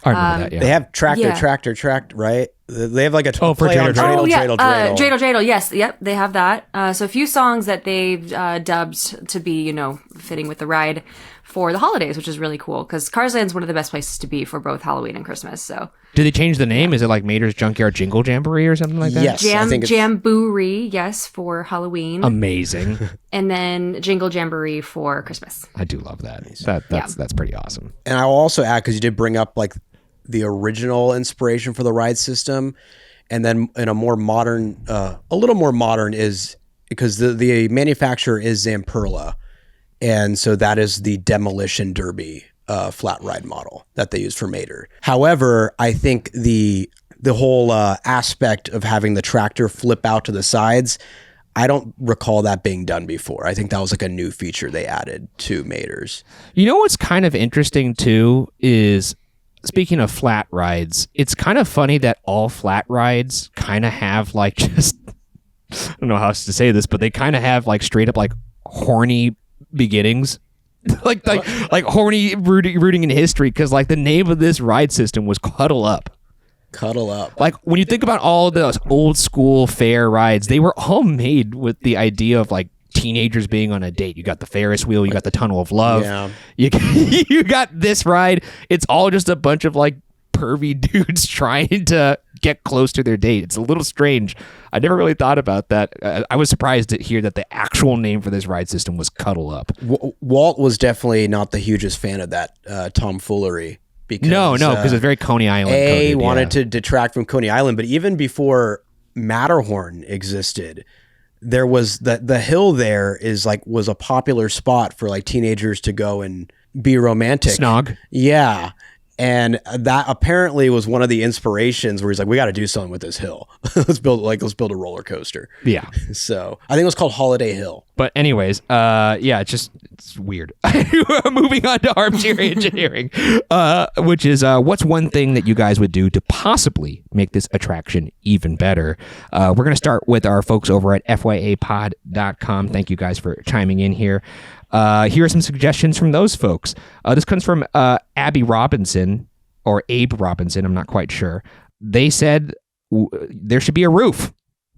I remember that, yeah. They have Tractor, right? They have like a play on dreidel. Dreidel, yes. Yep, they have that. So a few songs that they've dubbed to be, fitting with the ride for the holidays, which is really cool, because Cars Land's one of the best places to be for both Halloween and Christmas. So did they change the name? Is it like Mater's Junkyard Jingle Jamboree or something like that? Yes. Jamboree, yes, for Halloween. Amazing. And then Jingle Jamboree for Christmas. I do love that. That's pretty awesome. And I'll also add, because you did bring up like the original inspiration for the ride system, and then in a more modern, a little more modern, is because the manufacturer is Zamperla, and so that is the Demolition Derby flat ride model that they use for Mater. However, I think the whole aspect of having the tractor flip out to the sides, I don't recall that being done before. I think that was like a new feature they added to Mater's. You know what's kind of interesting too is, speaking of flat rides, it's kind of funny that all flat rides kind of have like just, I don't know how else to say this, but they kind of have like straight up like horny beginnings. like horny rooting in history, because like the name of this ride system was Cuddle Up. Cuddle Up. Like when you think about all those old school fair rides, they were all made with the idea of like teenagers being on a date. You got the Ferris wheel, you got the Tunnel of Love. Yeah. You got this ride. It's all just a bunch of like pervy dudes trying to get close to their date. It's a little strange. I never really thought about that. I was surprised to hear that the actual name for this ride system was Cuddle Up. Walt was definitely not the hugest fan of that tomfoolery. Because, because it's very Coney Island. Wanted to detract from Coney Island, but even before Matterhorn existed, there was the hill there was a popular spot for like teenagers to go and be romantic. Snog. Yeah. And that apparently was one of the inspirations where he's like, we got to do something with this hill. let's build a roller coaster. Yeah. So I think it was called Holiday Hill. But anyways, it's weird. Moving on to armchair engineering, which is what's one thing that you guys would do to possibly make this attraction even better? We're going to start with our folks over at fyapod.com. Thank you guys for chiming in here. Here are some suggestions from those folks. This comes from Abby Robinson or Abe Robinson. I'm not quite sure. They said there should be a roof.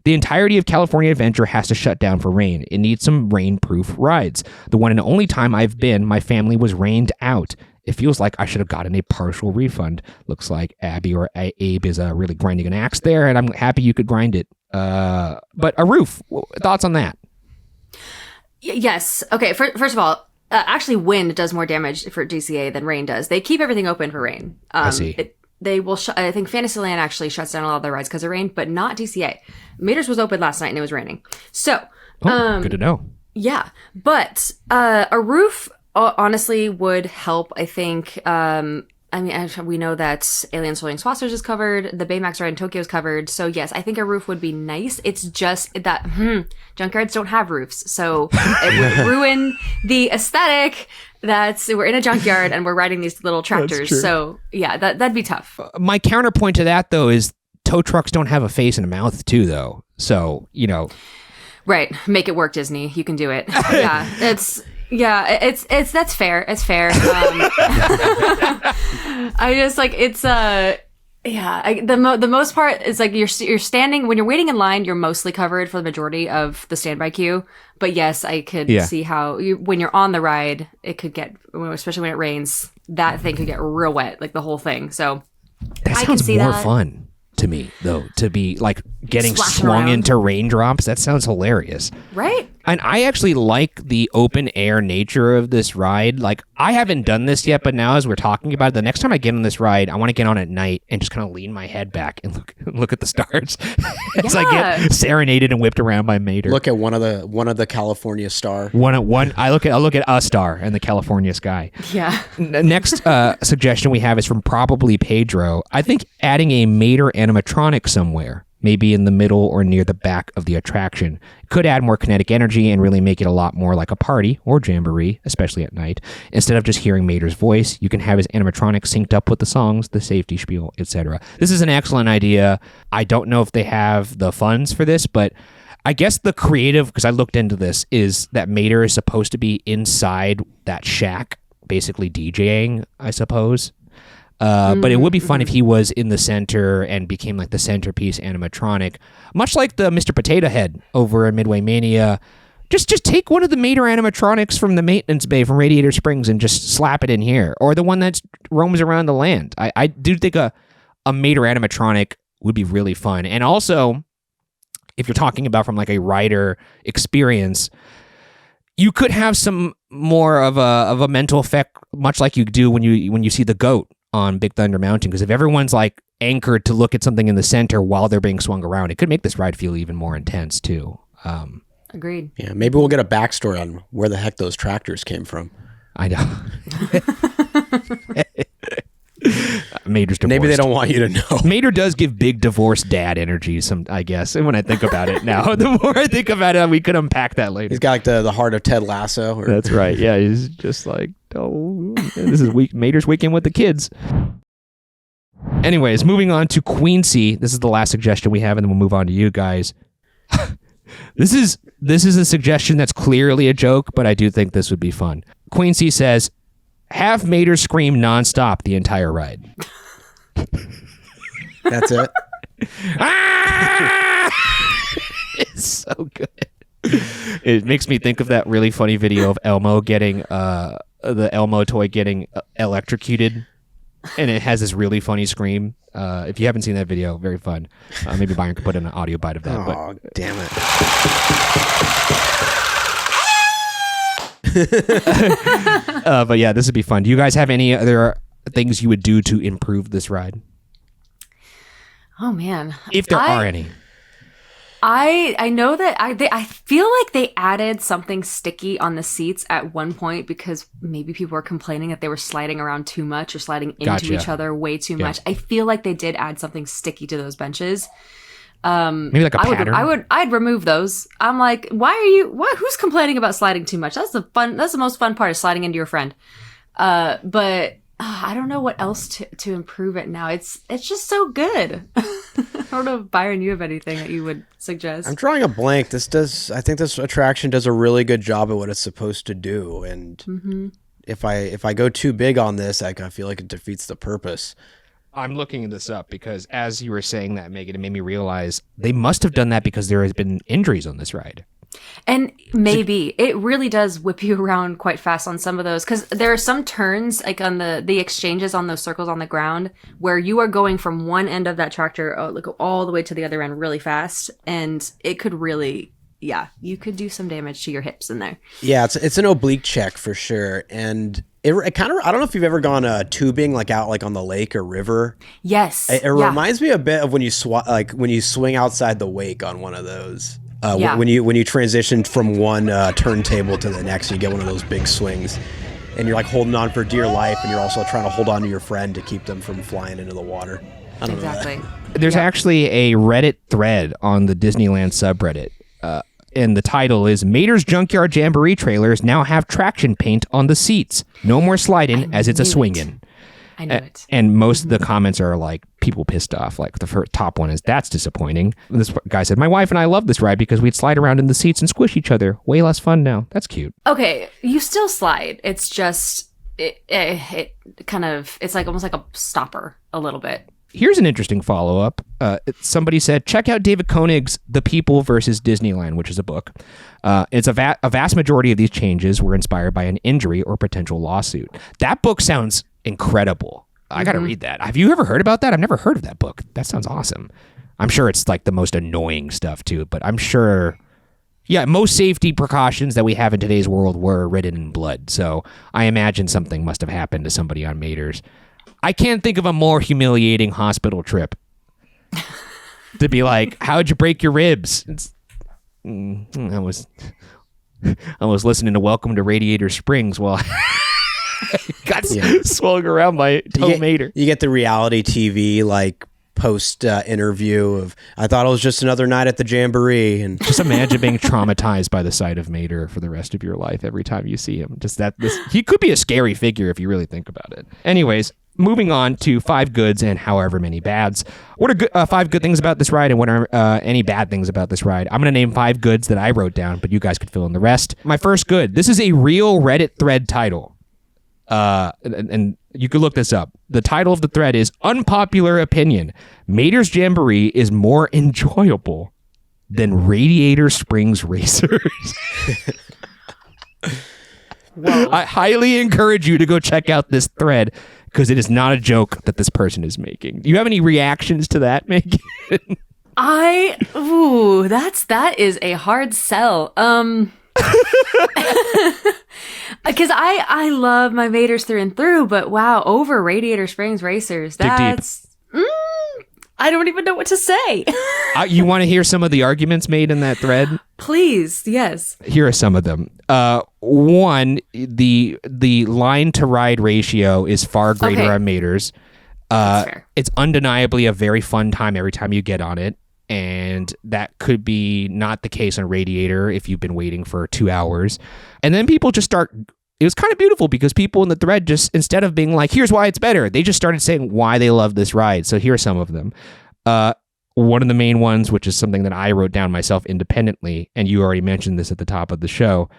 The entirety of California Adventure has to shut down for rain. It needs some rain-proof rides. The one and only time I've been, my family was rained out. It feels like I should have gotten a partial refund. Looks like Abby or Abe is really grinding an axe there, and I'm happy you could grind it. But a roof. Thoughts on that? Yes. Okay. First of all, actually, wind does more damage for DCA than rain does. They keep everything open for rain. I see. They will. I think Fantasyland actually shuts down a lot of their rides because of rain, but not DCA. MATER'S was open last night and it was raining. So, good to know. Yeah, but a roof honestly would help. I think. I mean, we know that Alien Soaring Saucers is covered. The Baymax ride in Tokyo is covered. So yes, I think a roof would be nice. It's just that junkyards don't have roofs, so it would ruin the aesthetic. We're in a junkyard and we're riding these little tractors. So yeah, that'd be tough. My counterpoint to that though is tow trucks don't have a face and a mouth too, though. So right, make it work, Disney. You can do it. Yeah, it's that's fair. It's fair. I just like it's the most part is like you're standing when you're waiting in line. You're mostly covered for the majority of the standby queue. But yes, I could see how when you're on the ride, it could get, especially when it rains, that thing could get real wet, like the whole thing. So that sounds more fun to me, though, to be like getting swung into raindrops. That sounds hilarious. Right? And I actually like the open air nature of this ride. Like, I haven't done this yet, but now as we're talking about it, the next time I get on this ride, I want to get on at night and just kind of lean my head back and look at the stars as I get serenaded and whipped around by Mater. Look at one of the California star. I look at a star in the California sky. Yeah. Next suggestion we have is from probably Pedro. I think adding a Mater animatronic somewhere, maybe in the middle or near the back of the attraction, could add more kinetic energy and really make it a lot more like a party or Jamboree, especially at night. Instead of just hearing Mater's voice, you can have his animatronic synced up with the songs, the safety spiel, etc. This is an excellent idea. I don't know if they have the funds for this, but I guess the creative, because I looked into this, is that Mater is supposed to be inside that shack, basically DJing, I suppose. But it would be fun if he was in the center and became like the centerpiece animatronic, much like the Mr. Potato Head over in Midway Mania. Just take one of the Mater animatronics from the maintenance bay from Radiator Springs and just slap it in here, or the one that roams around the land. I do think a Mater animatronic would be really fun. And also, if you're talking about from like a rider experience, you could have some more of a mental effect, much like you do when you see the goat on Big Thunder Mountain, because if everyone's like anchored to look at something in the center while they're being swung around, it could make this ride feel even more intense too. Agreed. Yeah, maybe we'll get a backstory on where the heck those tractors came from. I know. Mater's divorced. Maybe they don't want you to know. Mater does give big divorced dad energy, I guess. And when I think about it now, the more I think about it, we could unpack that later. He's got like the heart of Ted Lasso. That's right. Yeah, he's just like, oh, this is Mater's weekend with the kids. Anyways, moving on to Quincy. This is the last suggestion we have, and then we'll move on to you guys. This is a suggestion that's clearly a joke, but I do think this would be fun. Quincy says, have Mater scream nonstop the entire ride. That's it. It's so good. It makes me think of that really funny video of Elmo getting the Elmo toy getting electrocuted, and it has this really funny scream. If you haven't seen that video, very fun. Maybe Byron could put in an audio bite of that. Oh, damn it. But yeah, this would be fun. Do you guys have any other things you would do to improve this ride? Oh man, if there are any. I know that I feel like they added something sticky on the seats at one point because maybe people were complaining that they were sliding around too much or sliding into each other way too much. I feel like they did add something sticky to those benches. Maybe like a pattern. I'd remove those. I'm like, who's complaining about sliding too much? That's the most fun part, is sliding into your friend. But I don't know what else to improve it now. It's just so good. I don't know if, Byron, you have anything that you would suggest. I'm drawing a blank. I think this attraction does a really good job at what it's supposed to do. And if I go too big on this, I feel like it defeats the purpose. I'm looking this up because as you were saying that, Megan, it made me realize they must have done that because there has been injuries on this ride. And maybe it really does whip you around quite fast on some of those, because there are some turns like on the exchanges on those circles on the ground where you are going from one end of that tractor all the way to the other end really fast, and it could really, you could do some damage to your hips in there. Yeah, it's an oblique check for sure, and it kind of, I don't know if you've ever gone tubing like out like on the lake or river. Yes, it reminds me a bit of when you swing outside the wake on one of those. When you transition from one turntable to the next, you get one of those big swings, and you're like holding on for dear life, and you're also trying to hold on to your friend to keep them from flying into the water. I don't know. There's actually a Reddit thread on the Disneyland subreddit, and the title is "Mater's Junkyard Jamboree trailers now have traction paint on the seats. No more sliding as it's a swingin'." I knew it. And most of the comments are like people pissed off. Like the top one is, "That's disappointing." This guy said, "My wife and I love this ride because we'd slide around in the seats and squish each other. Way less fun now." That's cute. Okay, you still slide. It's just it kind of, it's like almost like a stopper a little bit. Here's an interesting follow-up. Somebody said, check out David Koenig's The People versus Disneyland, which is a book. It's a vast majority of these changes were inspired by an injury or potential lawsuit. That book sounds incredible. I got to read that. Have you ever heard about that? I've never heard of that book. That sounds awesome. I'm sure it's like the most annoying stuff too, but I'm sure, most safety precautions that we have in today's world were written in blood. So I imagine something must have happened to somebody on Mater's. I can't think of a more humiliating hospital trip to be like, "How'd you break your ribs?" I was listening to Welcome to Radiator Springs while I got swung around by Tom Mater. You get the reality TV like post interview of, "I thought it was just another night at the Jamboree," and just imagine being traumatized by the sight of Mater for the rest of your life every time you see him. He could be a scary figure if you really think about it. Anyways, moving on to 5 goods and however many bads. What are 5 good things about this ride, and what are any bad things about this ride? I'm going to name 5 goods that I wrote down, but you guys could fill in the rest. My first good. This is a real Reddit thread title. And you could look this up. The title of the thread is "Unpopular Opinion. Mater's Jamboree is more enjoyable than Radiator Springs Racers." Well, I highly encourage you to go check out this thread because it is not a joke that this person is making. Do you have any reactions to that, Megan? That is a hard sell. Because I love my Mater's through and through, but wow, over Radiator Springs Racers, that's I don't even know what to say. You want to hear some of the arguments made in that thread? Please, yes. Here are some of them. One, the line to ride ratio is far greater on Mater's. It's undeniably a very fun time every time you get on it. And that could be not the case on Radiator if you've been waiting for 2 hours. And then people just start, it was kind of beautiful because people in the thread just, instead of being like, "Here's why it's better," they just started saying why they love this ride. So here are some of them. One of the main ones, which is something that I wrote down myself independently, and you already mentioned this at the top of the show.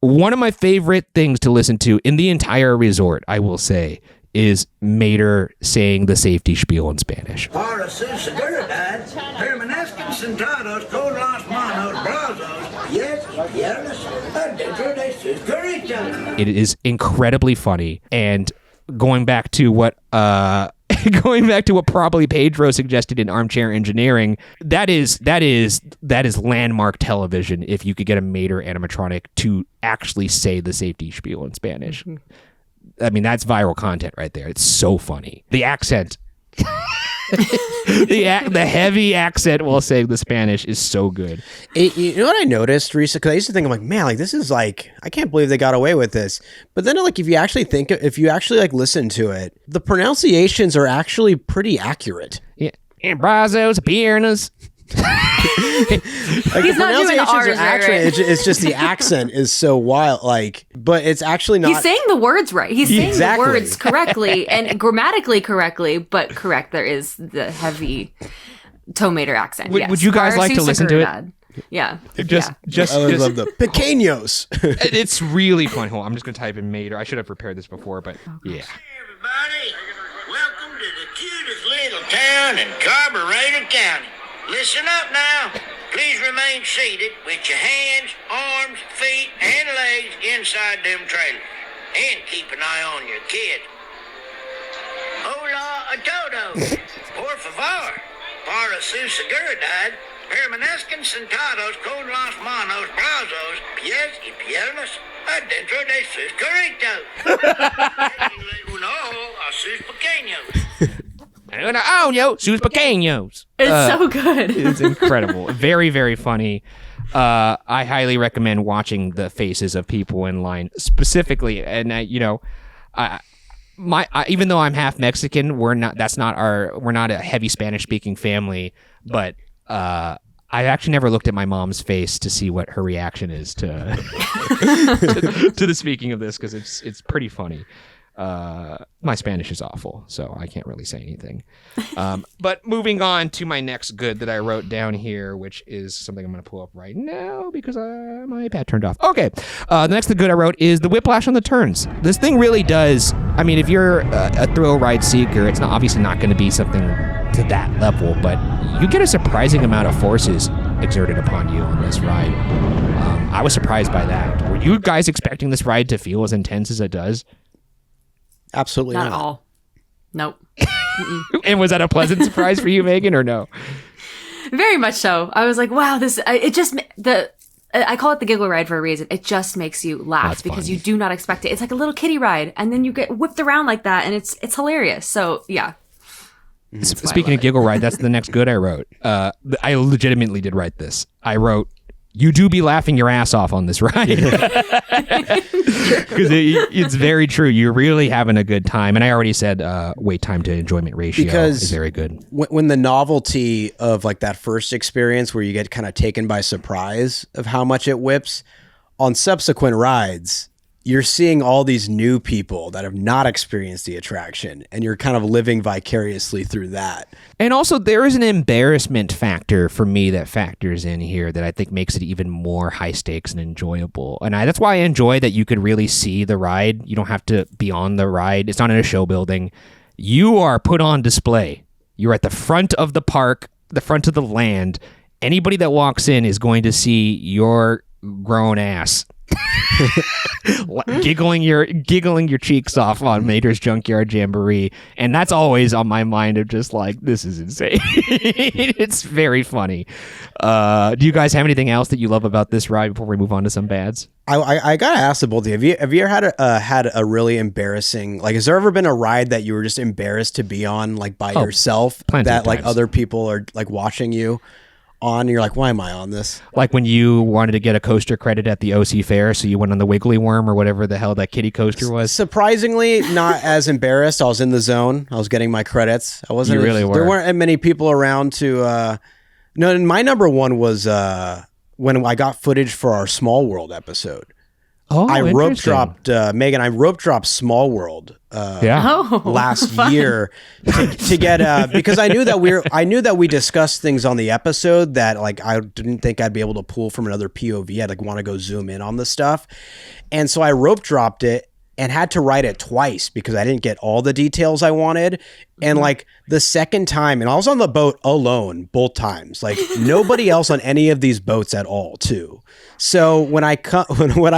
One of my favorite things to listen to in the entire resort, I will say, is Mater saying the safety spiel in Spanish. Para su seguridad, permanezcan sentados con las manos brazos, piernas adentro de sus carritos. It is incredibly funny, and going back to what probably Pedro suggested in Armchair Engineering, that is landmark television if you could get a Mater animatronic to actually say the safety spiel in Spanish. I mean, that's viral content right there. It's so funny. The accent. The heavy accent while saying the Spanish is so good. You know what I noticed recently? Because I used to think, I'm like, man, like this is like, I can't believe they got away with this. But then, like, if you actually like listen to it, the pronunciations are actually pretty accurate. Yeah, and brazos, piernas. Like He's the not doing the pronunciations R's are actually, right. it's just the accent is so wild. Like, but it's actually not. He's saying the words right. He's saying Exactly. the words correctly and grammatically correctly, but correct. There is the heavy tomater accent. Would- yes. would you guys Para like to su listen to it? seguridad. Yeah. Just I always love the pequeños. it's really funny. Hold on, I'm just gonna type in Mater. I should have prepared this before, but yeah. Hey, everybody. Welcome to the cutest little town in Carburetor County. Listen up now. Please remain seated with your hands, arms, feet, and legs inside them trailers. And keep an eye on your kid. Hola a todos. Por favor. Para su seguridad. Permanezcan sentados con las manos, brazos, pies y piernas adentro de sus carritos. Uno a sus pequeños. Sus pequeños. It's so good. It's incredible. Very, very funny. I highly recommend watching the faces of people in line specifically. And even though I'm half Mexican, we're not a heavy Spanish speaking family, but I actually never looked at my mom's face to see what her reaction is to to the speaking of this, because it's pretty funny. My Spanish is awful, so I can't really say anything. But moving on to my next good that I wrote down here, which is something I'm going to pull up right now because my iPad turned off. Okay, the next good I wrote is the whiplash on the turns. This thing really does. I mean, if you're a thrill ride seeker, it's obviously not going to be something to that level, but you get a surprising amount of forces exerted upon you on this ride. I was surprised by that. Were you guys expecting this ride to feel as intense as it does? Absolutely Not not. at all. Nope. And was that a pleasant surprise for you, Megan, or no? Very much so. I was like, wow, I call it the giggle ride for a reason. It just makes you laugh That's because fun. you do not expect it. It's like a little kiddie ride, and then you get whipped around like that, and it's hilarious. So yeah. Speaking of giggle ride, that's the next good I wrote. I legitimately did write this. I wrote, you do be laughing your ass off on this ride. Because it's very true. You're really having a good time. And I already said wait time to enjoyment ratio is very good. When the novelty of like that first experience where you get kind of taken by surprise of how much it whips, on subsequent rides, you're seeing all these new people that have not experienced the attraction, and you're kind of living vicariously through that. And also, there is an embarrassment factor for me that factors in here that I think makes it even more high stakes and enjoyable. And that's why I enjoy that you could really see the ride. You don't have to be on the ride. It's not in a show building. You are put on display. You're at the front of the park, the front of the land. Anybody that walks in is going to see your grown ass giggling your cheeks off on Mater's Junkyard Jamboree, and that's always on my mind of just like, this is insane. It's very funny. Do you guys have anything else that you love about this ride before we move on to some bads? I gotta ask the both of you. Have you ever had a really embarrassing, like, has there ever been a ride that you were just embarrassed to be on, like by yourself, plenty that of like times. other people are like watching you on, and you're like, why am I on this? Like when you wanted to get a coaster credit at the OC Fair, so you went on the Wiggly Worm or whatever the hell that kiddie coaster was. Surprisingly, not as embarrassed. I was in the zone. I was getting my credits. I wasn't. You really were. There weren't many people around to. No, my number one was when I got footage for our Small World episode. Oh, I rope interesting. dropped Megan. I rope dropped Small World. Oh, Last year to get because I knew that we discussed things on the episode that like I didn't think I'd be able to pull from another POV. I'd like want to go zoom in on the stuff, and so I rope dropped it and had to write it twice because I didn't get all the details I wanted. And like the second time, and I was on the boat alone both times, like nobody else on any of these boats at all too. So when I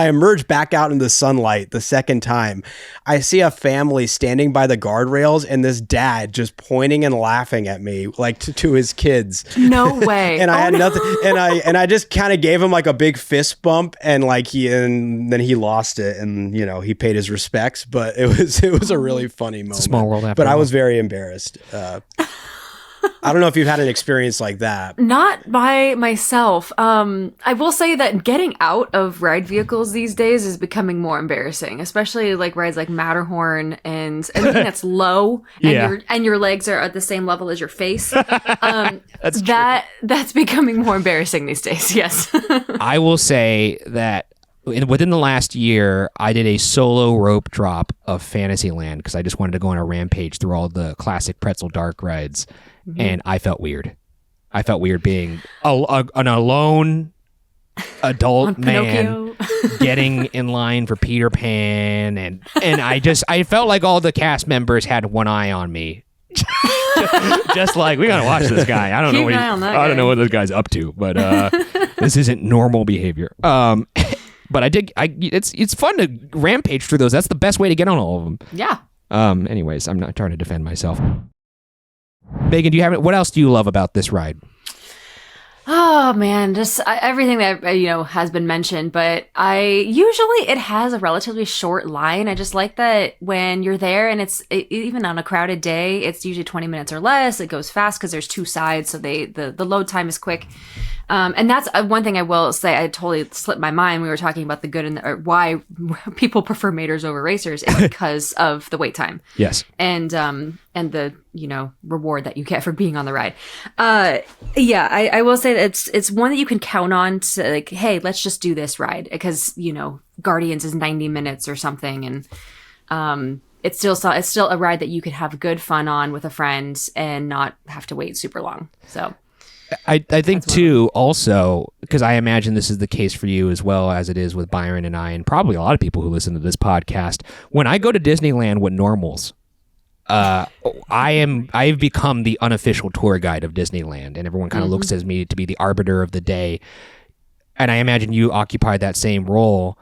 emerge back out in the sunlight the second time, I see a family standing by the guardrails and this dad just pointing and laughing at me like to his kids. no way. And I had nothing, and I just kind of gave him like a big fist bump, and then he lost it, and you know he paid his respects. But it was a really funny moment. Small world after but I all. was very embarrassed. I don't know if you've had an experience like that. Not by myself. I will say that getting out of ride vehicles these days is becoming more embarrassing, especially like rides like Matterhorn and anything that's low and your legs are at the same level as your face. That's becoming more embarrassing these days. Yes. I will say that within the last year, I did a solo rope drop of Fantasyland because I just wanted to go on a rampage through all the classic pretzel dark rides, and I felt weird. I felt weird being an alone adult man getting in line for Peter Pan, and I felt like all the cast members had one eye on me. Just like, we gotta watch this guy. I don't know what this guy's up to, but this isn't normal behavior. But it's fun to rampage through those. That's the best way to get on all of them. Yeah. Anyways, I'm not trying to defend myself. Megan, what else do you love about this ride? Oh man, just everything that has been mentioned, but it has a relatively short line. I just like that when you're there, and even on a crowded day, it's usually 20 minutes or less. It goes fast because there's two sides, so the load time is quick. And that's one thing I will say. I totally slipped my mind. We were talking about the good and why people prefer MATER'S over racers is because of the wait time. Yes. And the reward that you get for being on the ride. I will say that it's one that you can count on to, like, hey, let's just do this ride because Guardians is 90 minutes or something, and it's still a ride that you could have good fun on with a friend and not have to wait super long. So. I think too, also, because I imagine this is the case for you as well as it is with Byron and I, and probably a lot of people who listen to this podcast. When I go to Disneyland with normals, I've become the unofficial tour guide of Disneyland, and everyone kind of looks at me to be the arbiter of the day. And I imagine you occupy that same role.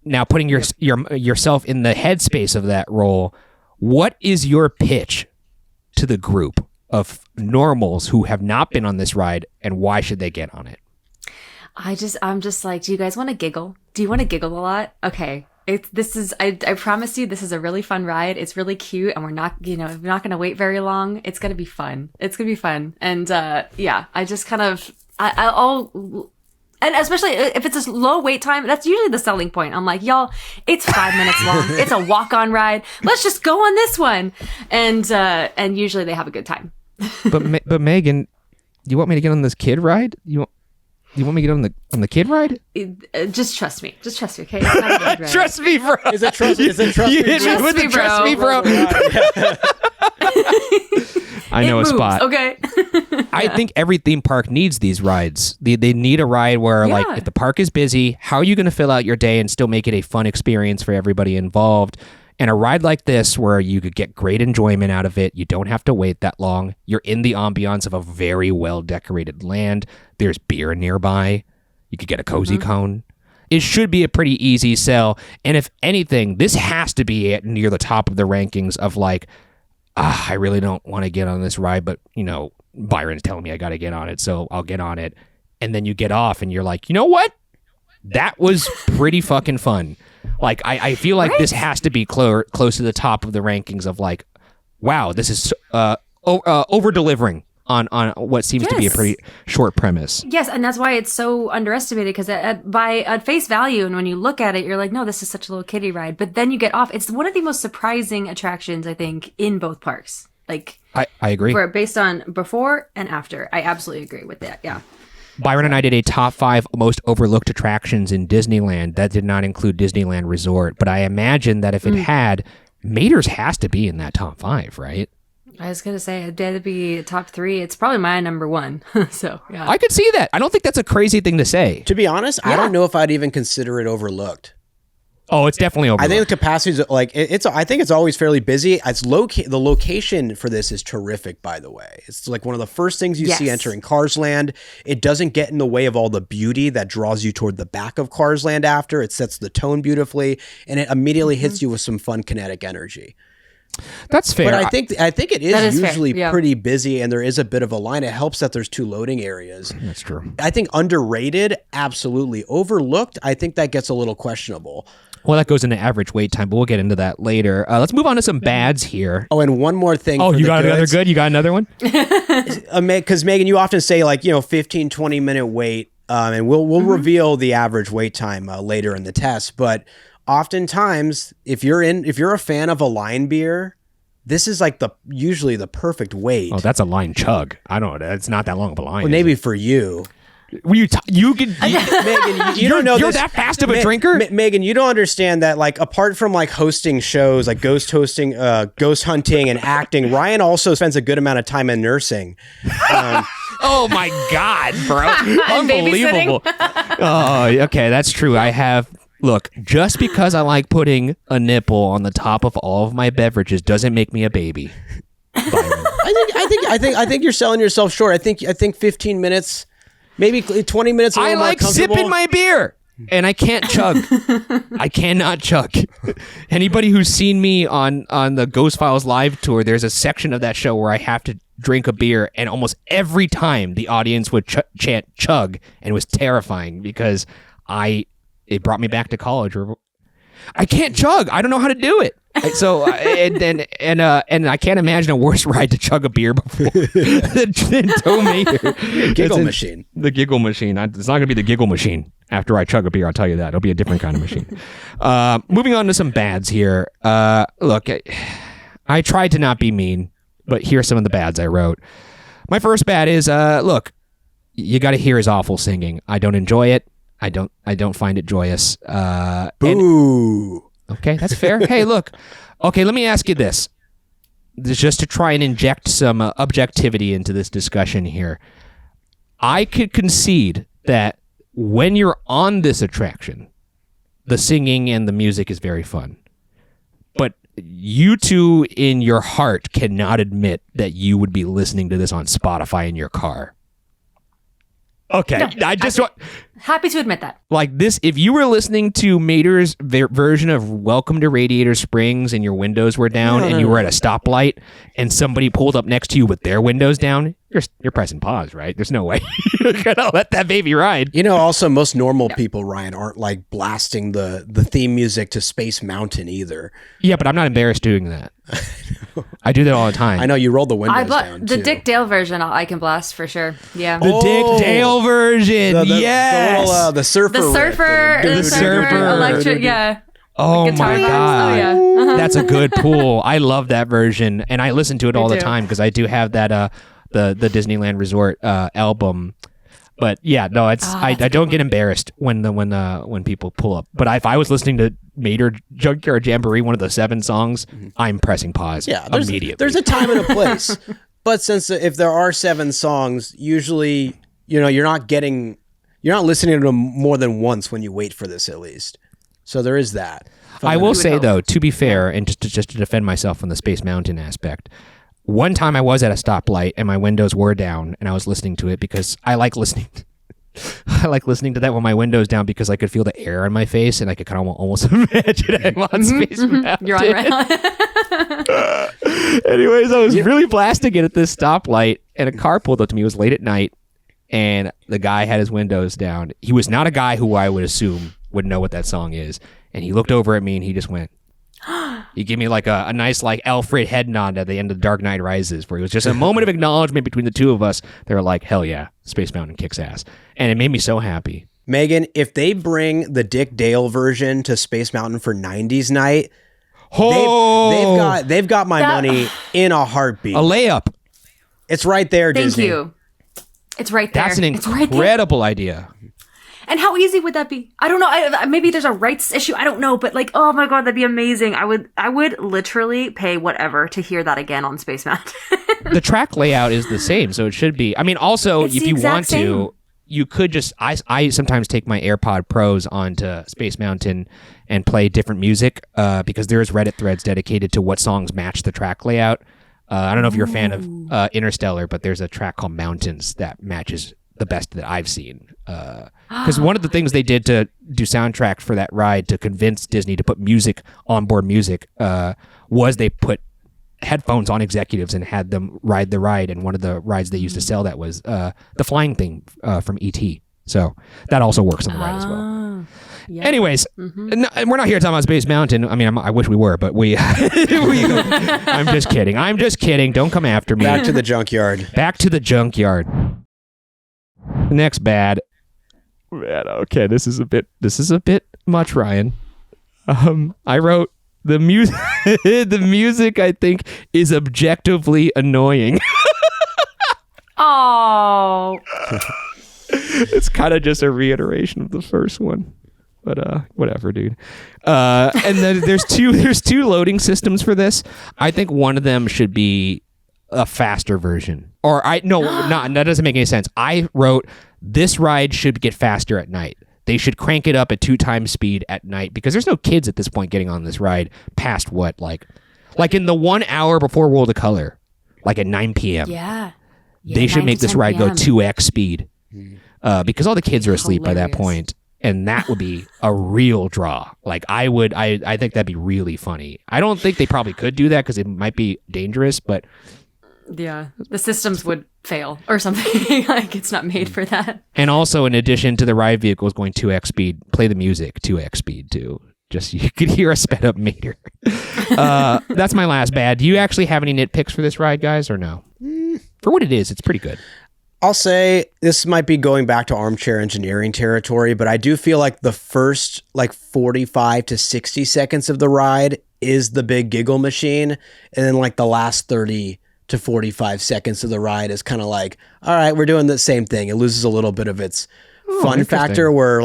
Now, putting yourself in the headspace of that role, what is your pitch to the group of normals who have not been on this ride, and why should they get on it? I'm just like, do you guys want to giggle? Do you want to giggle a lot? Okay. I promise you, this is a really fun ride. It's really cute, and we're not going to wait very long. It's going to be fun. And, I just kind of, and especially if it's a low wait time, that's usually the selling point. I'm like, y'all, it's 5 minutes long. It's a walk-on ride. Let's just go on this one. And usually they have a good time. But Megan, you want me to get on this kid ride? You want me to get on the kid ride? Just trust me. Okay. It's not a bad ride. Trust me, bro. Is it trust me, Trust me, bro. I know a spot. Okay. I think every theme park needs these rides. They need a ride where, like, if the park is busy, how are you going to fill out your day and still make it a fun experience for everybody involved? And a ride like this where you could get great enjoyment out of it, you don't have to wait that long. You're in the ambiance of a very well-decorated land. There's beer nearby. You could get a cozy cone. It should be a pretty easy sell. And if anything, this has to be near the top of the rankings of, like, I really don't want to get on this ride, but, Byron's telling me I got to get on it, so I'll get on it. And then you get off and you're like, you know what? That was pretty fucking fun. Like, I feel like this has to be close to the top of the rankings of, like, wow, this is over-delivering on what seems to be a pretty short premise. Yes, and that's why it's so underestimated, because at face value, and when you look at it, you're like, no, this is such a little kiddie ride. But then you get off. It's one of the most surprising attractions, I think, in both parks. Like, I agree. Based on before and after. I absolutely agree with that, yeah. Byron and I did a top 5 most overlooked attractions in Disneyland. That did not include Disneyland Resort, but I imagine that if it had, MATER'S has to be in that top 5, right? I was going to say, it'd be top 3. It's probably my number 1. So, yeah. I could see that. I don't think that's a crazy thing to say. To be honest, I don't know if I'd even consider it overlooked. Oh, it's definitely overlooked. I think the capacity is like I think it's always fairly busy. The location for this is terrific, by the way. It's like one of the first things you see entering Cars Land. It doesn't get in the way of all the beauty that draws you toward the back of Cars Land after. It sets the tone beautifully, and it immediately hits you with some fun kinetic energy. That's fair. But I think it is usually fair. Yeah. pretty busy, and there is a bit of a line. It helps that there's 2 loading areas. That's true. I think underrated, absolutely. Overlooked, I think that gets a little questionable. Well, that goes into average wait time, but we'll get into that later. Let's move on to some bads here. Oh, and one more thing. Oh, for you the got another goods. good? You got another one? Because Megan, you often say 15, 20 minute wait, and we'll reveal the average wait time later in the test. But oftentimes, if you're a fan of a line beer, this is usually the perfect wait. Oh, that's a line chug. I don't know. It's not that long of a line. Well, maybe for you. You could. Megan, you don't know you're this. that fast of a drinker? Megan, you don't understand that, apart from hosting shows, ghost hunting and acting, Ryan also spends a good amount of time in nursing. Oh my God, bro. And Unbelievable. Oh, okay. That's true. Look, just because I like putting a nipple on the top of all of my beverages doesn't make me a baby. I think you're selling yourself short. I think 15 minutes, maybe 20 minutes. I like sipping my beer, and I can't chug. I cannot chug. Anybody who's seen me on the Ghost Files live tour, there's a section of that show where I have to drink a beer, and almost every time the audience would chant chug, and it was terrifying because it brought me back to college. I can't chug. I don't know how to do it. So and I can't imagine a worse ride to chug a beer before than Tow Mater. Giggle machine. The giggle machine. It's not going to be the giggle machine after I chug a beer. I'll tell you that. It'll be a different kind of machine. Moving on to some bads here. Look, I tried to not be mean, but here's some of the bads I wrote. My first bad is look, you got to hear his awful singing. I don't enjoy it. I don't find it joyous. Boo. Okay, that's fair. Hey, look. Okay, let me ask you this. Just to try and inject some objectivity into this discussion here. I could concede that when you're on this attraction, the singing and the music is very fun. But you two in your heart cannot admit that you would be listening to this on Spotify in your car. Okay, No, happy to admit that. Like this, if you were listening to Mater's version of Welcome to Radiator Springs and your windows were down and you were at a stoplight and somebody pulled up next to you with their windows down, you're pressing pause, right? There's no way you're gonna let that baby ride. Also most normal people, Ryan, aren't blasting the theme music to Space Mountain either. Yeah, but I'm not embarrassed doing that. I do that all the time. I know you roll the windows down the too. Dick Dale version I can blast for sure. Yeah. The Dick Dale version. Yes. The surfer. The surfer electric. Yeah. Oh my God. Oh, yeah. That's a good pull. I love that version, and I listen to it all the time because I do have that the Disneyland Resort album. But yeah, no, I don't get embarrassed when people pull up. But if I was listening to Mater Junkyard Jamboree, one of the 7 songs, I'm pressing pause immediately. There's a time and a place. But if there are 7 songs, usually you're not listening to them more than once when you wait for this, at least. So there is that. I will say though, to be fair, and just to defend myself from the Space Mountain aspect. One time I was at a stoplight and my windows were down and I was listening to it because I like listening to that with my windows down because I could feel the air on my face and I could kind of almost imagine I'm on Space Mountain. You're on right. Anyways, I was really blasting it at this stoplight and a car pulled up to me. It was late at night and the guy had his windows down. He was not a guy who I would assume would know what that song is. And he looked over at me and he just went, he gave me a nice Alfred head nod at the end of Dark Knight Rises, where it was just a moment of acknowledgement between the two of us. They were like, hell yeah, Space Mountain kicks ass. And it made me so happy. Megan, if they bring the Dick Dale version to Space Mountain for 90s night, they've got my money in a heartbeat. A layup. It's right there, Thank Disney. you. It's right there. That's an incredible idea. And how easy would that be? I don't know. Maybe there's a rights issue. I don't know. But oh my God, that'd be amazing. I would literally pay whatever to hear that again on Space Mountain. The track layout is the same, so it should be. I mean, also, It's if the you exact want to, you could just. I sometimes take my AirPod Pros onto Space Mountain and play different music because there's Reddit threads dedicated to what songs match the track layout. I don't know if you're a fan of Interstellar, but there's a track called Mountains that matches the best that I've seen. Because one of the things they did to do soundtrack for that ride to convince Disney to put music, onboard music, was they put headphones on executives and had them ride the ride. And one of the rides they used to sell that was the flying thing from E.T. So that also works on the ride as well. Anyways, no, we're not here talking about Space Mountain. I mean, I wish we were, but I'm just kidding. I'm just kidding. Don't come after me. Back to the junkyard. Back to the junkyard. Next bad. Man, okay, this is a bit much, Ryan. I wrote the music. The music, I think, is objectively annoying. Oh. It's kind of just a reiteration of the first one, but whatever, dude. And then there's two loading systems for this. I think one of them should be a faster version, or that doesn't make any sense. I wrote this ride should get faster at night. They should crank it up at 2 times speed at night, because there's no kids at this point getting on this ride past what, like in the 1 hour before World of Color, like at 9 p.m. Yeah. They should make this ride go 2x speed, because all the kids are asleep by that Hilarious. point, and that would be a real draw. Like I think that'd be really funny. I don't think they probably could do that because it might be dangerous, but Yeah. The systems would fail or something. Like it's not made for that. and also in addition to the ride vehicles going 2x speed, play the music 2x speed too. Just you could hear a sped up meter. That's my last bad. Do you actually have any nitpicks for this ride, guys, or no? For what it is, it's pretty good. I'll say this might be going back to armchair engineering territory, but I do feel like the first 45 to 60 seconds of the ride is the big giggle machine. And then the last 30 to 45 seconds of the ride is kind of all right, we're doing the same thing. It loses a little bit of its fun factor where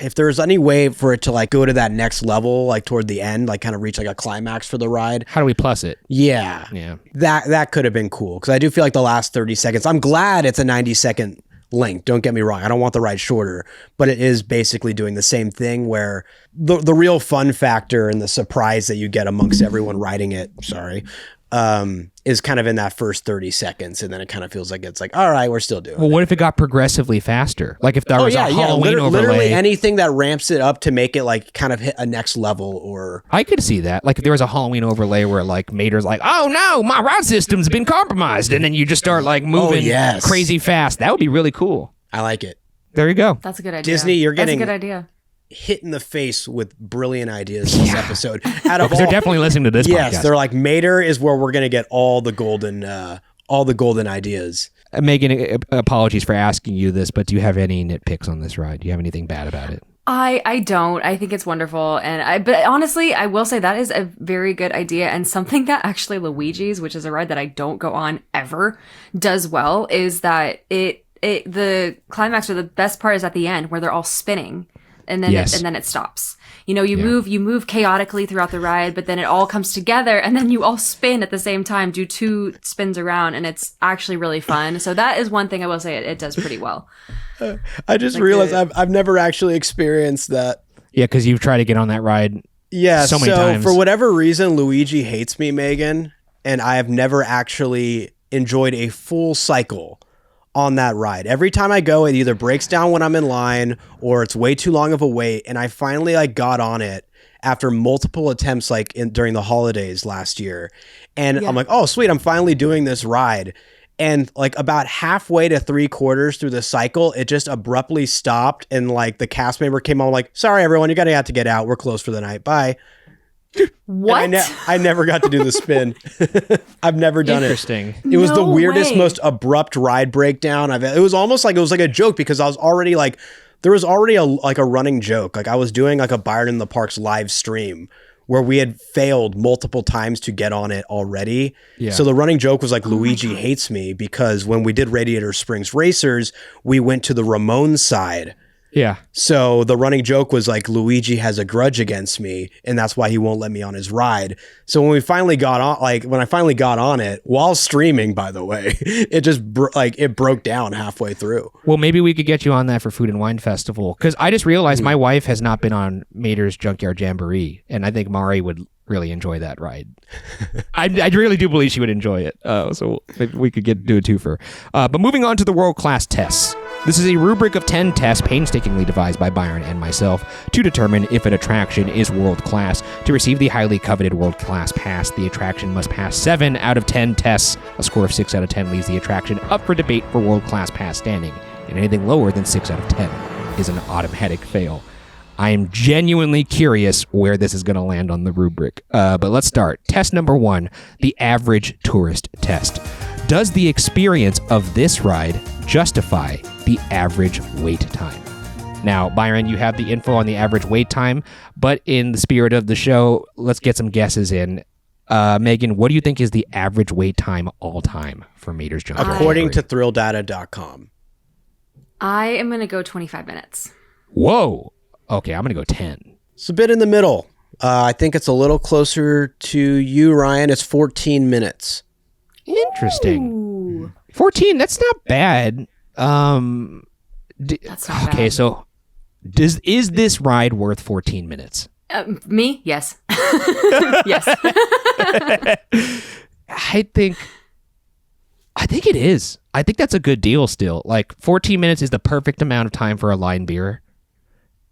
if there's any way for it to go to that next level, toward the end, kind of reach a climax for the ride. How do we plus it? Yeah. That could have been cool. Cause I do feel like the last 30 seconds, I'm glad it's a 90-second length. Don't get me wrong. I don't want the ride shorter, but it is basically doing the same thing where the real fun factor and the surprise that you get amongst everyone riding it, is kind of in that first 30 seconds. And then it kind of feels like it's all right, we're still doing it. Well, what if it got progressively faster? Like if there was a Halloween overlay. Literally anything that ramps it up to make it kind of hit a next level or... I could see that. Like if there was a Halloween overlay where Mater's oh no, my ride system's been compromised. And then you just start moving crazy fast. That would be really cool. I like it. There you go. That's a good idea. Disney, you're getting... That's a good idea. Hit in the face with brilliant ideas this episode. Because they're definitely listening to this podcast. Yes, they're Mater is where we're going to get all the golden ideas. Megan, apologies for asking you this, but do you have any nitpicks on this ride? Do you have anything bad about it? I don't. I think it's wonderful. But honestly, I will say that is a very good idea. And something that actually Luigi's, which is a ride that I don't go on ever, does well is that the climax or the best part is at the end where they're all spinning. And then it stops. You move chaotically throughout the ride, but then it all comes together, and then you all spin at the same time, do 2 spins around, and it's actually really fun. So that is one thing I will say it does pretty well. I just realized I've never actually experienced that. Yeah, because you've tried to get on that ride. Yeah, so many times. For whatever reason, Luigi hates me, Megan, and I have never actually enjoyed a full cycle on that ride. Every time I go, it either breaks down when I'm in line or it's way too long of a wait. And I finally got on it after multiple attempts during the holidays last year. And I'm oh, sweet, I'm finally doing this ride. And about halfway to 3/4 through the cycle, it just abruptly stopped. And the cast member came on sorry, everyone, you're going to have to get out. We're closed for the night. Bye. What? I never got to do the spin. I've never done Interesting. It was the weirdest, way. most abrupt ride breakdown. It was almost like it was a joke because I was already there was already a running joke. I was doing a Byron in the Parks live stream where we had failed multiple times to get on it already. Yeah. So the running joke was Luigi hates me because when we did Radiator Springs Racers, we went to the Ramones side. Yeah. So the running joke was Luigi has a grudge against me and that's why he won't let me on his ride. So when we finally got on, when I finally got on it while streaming, by the way, it just it broke down halfway through. Well, maybe we could get you on that for Food and Wine Festival. Cause I just realized my wife has not been on Mater's Junkyard Jamboree. And I think Mari would really enjoy that ride. I really do believe she would enjoy it. So maybe we could do a twofer. But moving on to the world-class tests. This is a rubric of 10 tests painstakingly devised by Byron and myself to determine if an attraction is world-class. To receive the highly coveted world-class pass, the attraction must pass 7 out of 10 tests. A score of 6 out of 10 leaves the attraction up for debate for world-class pass standing, and anything lower than 6 out of 10 is an automatic fail. I am genuinely curious where this is going to land on the rubric. But let's start. Test number 1, the average tourist test. Does the experience of this ride justify the average wait time? Now, Byron, you have the info on the average wait time, but in the spirit of the show, let's get some guesses in. Megan, what do you think is the average wait time all time for Mater's Junkyard? According to thrillData.com. I am going to go 25 minutes. Whoa. Okay, I'm going to go 10. It's a bit in the middle. I think it's a little closer to you, Ryan. It's 14 minutes. Interesting. Ooh. 14, that's not bad. That's not okay, bad. so is this ride worth 14 minutes? Me? Yes. Yes. I think it is. I think that's a good deal still. Like 14 minutes is the perfect amount of time for a line beer.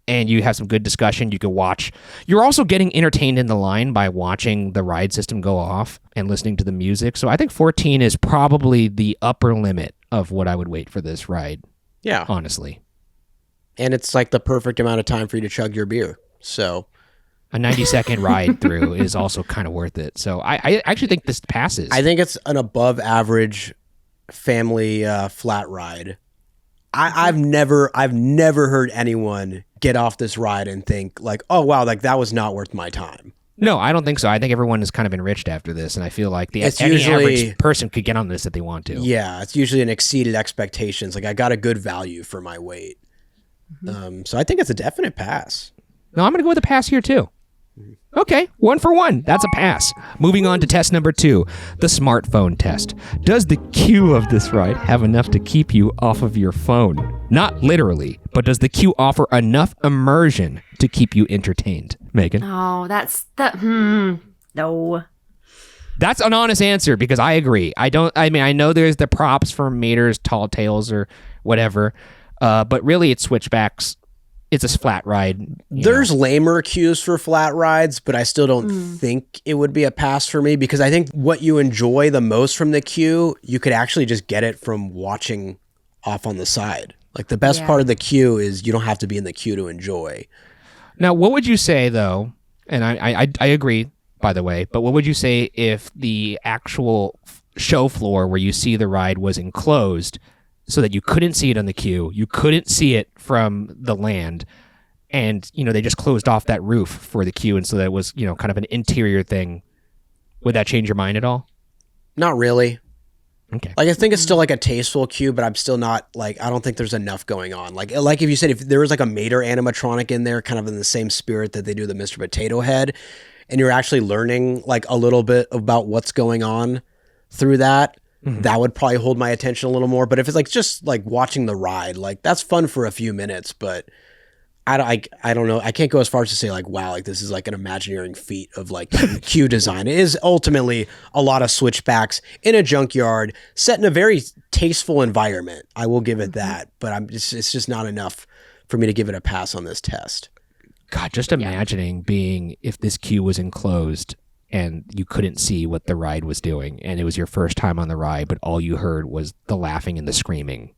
And you have some good discussion. You could watch. You're also getting entertained in the line by watching the ride system go off and listening to the music. So I think 14 is probably the upper limit of what I would wait for this ride. Yeah. Honestly. And it's like the perfect amount of time for you to chug your beer. So a 90-second ride through is also kind of worth it. So I actually think this passes. I think it's an above average family flat ride. I've never heard anyone get off this ride and think like, oh wow, like that was not worth my time. No, I don't think so. I think everyone is kind of enriched after this, and I feel like any usually, average person could get on this if they want to. Yeah, it's usually an exceeded expectations. Like I got a good value for my wait. So I think it's a definite pass. No, I'm going to go with a pass here too. Okay, 1 for 1. That's a pass. Moving on to test number 2, the smartphone test. Does the queue of this ride have enough to keep you off of your phone? Not literally, but does the queue offer enough immersion to keep you entertained? Megan? Oh, no. That's an honest answer because I agree. I know there's the props for Mater's Tall Tales or whatever, but really it's switchbacks. It's a flat ride. There's lamer queues for flat rides, but I still don't think it would be a pass for me because I think what you enjoy the most from the queue, you could actually just get it from watching off on the side. Like the best part of the queue is you don't have to be in the queue to enjoy. Now, what would you say though? And I agree, by the way, but what would you say if the actual show floor where you see the ride was enclosed so that you couldn't see it on the queue, you couldn't see it from the land, and they just closed off that roof for the queue, and so that was kind of an interior thing? Would that change your mind at all? Not really. Okay. Like I think it's still like a tasteful queue, but I'm still not like I don't think there's enough going on. Like if you said if there was like a Mater animatronic in there, kind of in the same spirit that they do the Mr. Potato Head, and you're actually learning like a little bit about what's going on through that. That would probably hold my attention a little more. But if it's like just like watching the ride, like that's fun for a few minutes. But I don't know. I can't go as far as to say like, wow, like this is like an Imagineering feat of like queue design. It is ultimately a lot of switchbacks in a junkyard set in a very tasteful environment. I will give it that. But it's just not enough for me to give it a pass on this test. God, just imagining being if this queue was enclosed and you couldn't see what the ride was doing, and it was your first time on the ride, but all you heard was the laughing and the screaming.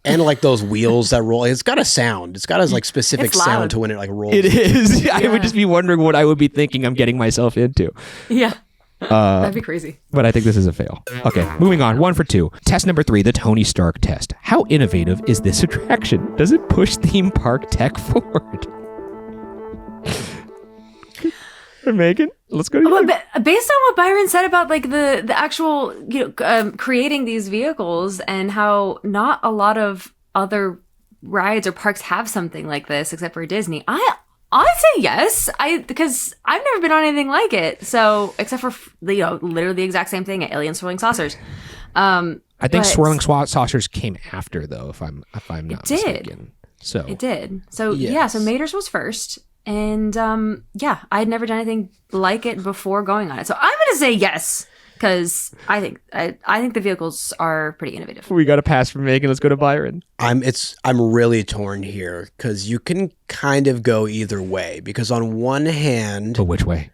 And like those wheels that roll. It's got a sound. It's got a like specific sound to when it like rolls. It is. Yeah. I would just be wondering what I would be thinking I'm getting myself into. Yeah. That'd be crazy. But I think this is a fail. Okay, moving on. 1 for 2. Test number 3, the Tony Stark test. How innovative is this attraction? Does it push theme park tech forward? Megan, let's go to you. Based on what Byron said about like the actual creating these vehicles and how not a lot of other rides or parks have something like this except for Disney, I'd say yes. Because I've never been on anything like it. So except for literally the exact same thing at Alien Swirling Saucers. I think Swirling Saucers came after though, if I'm not mistaken. So it did. So so Mater's was first. And I had never done anything like it before going on it. So I'm going to say yes, because I think the vehicles are pretty innovative. We got a pass from Megan. Let's go to Byron. I'm really torn here because you can kind of go either way. Because on one hand, but which way?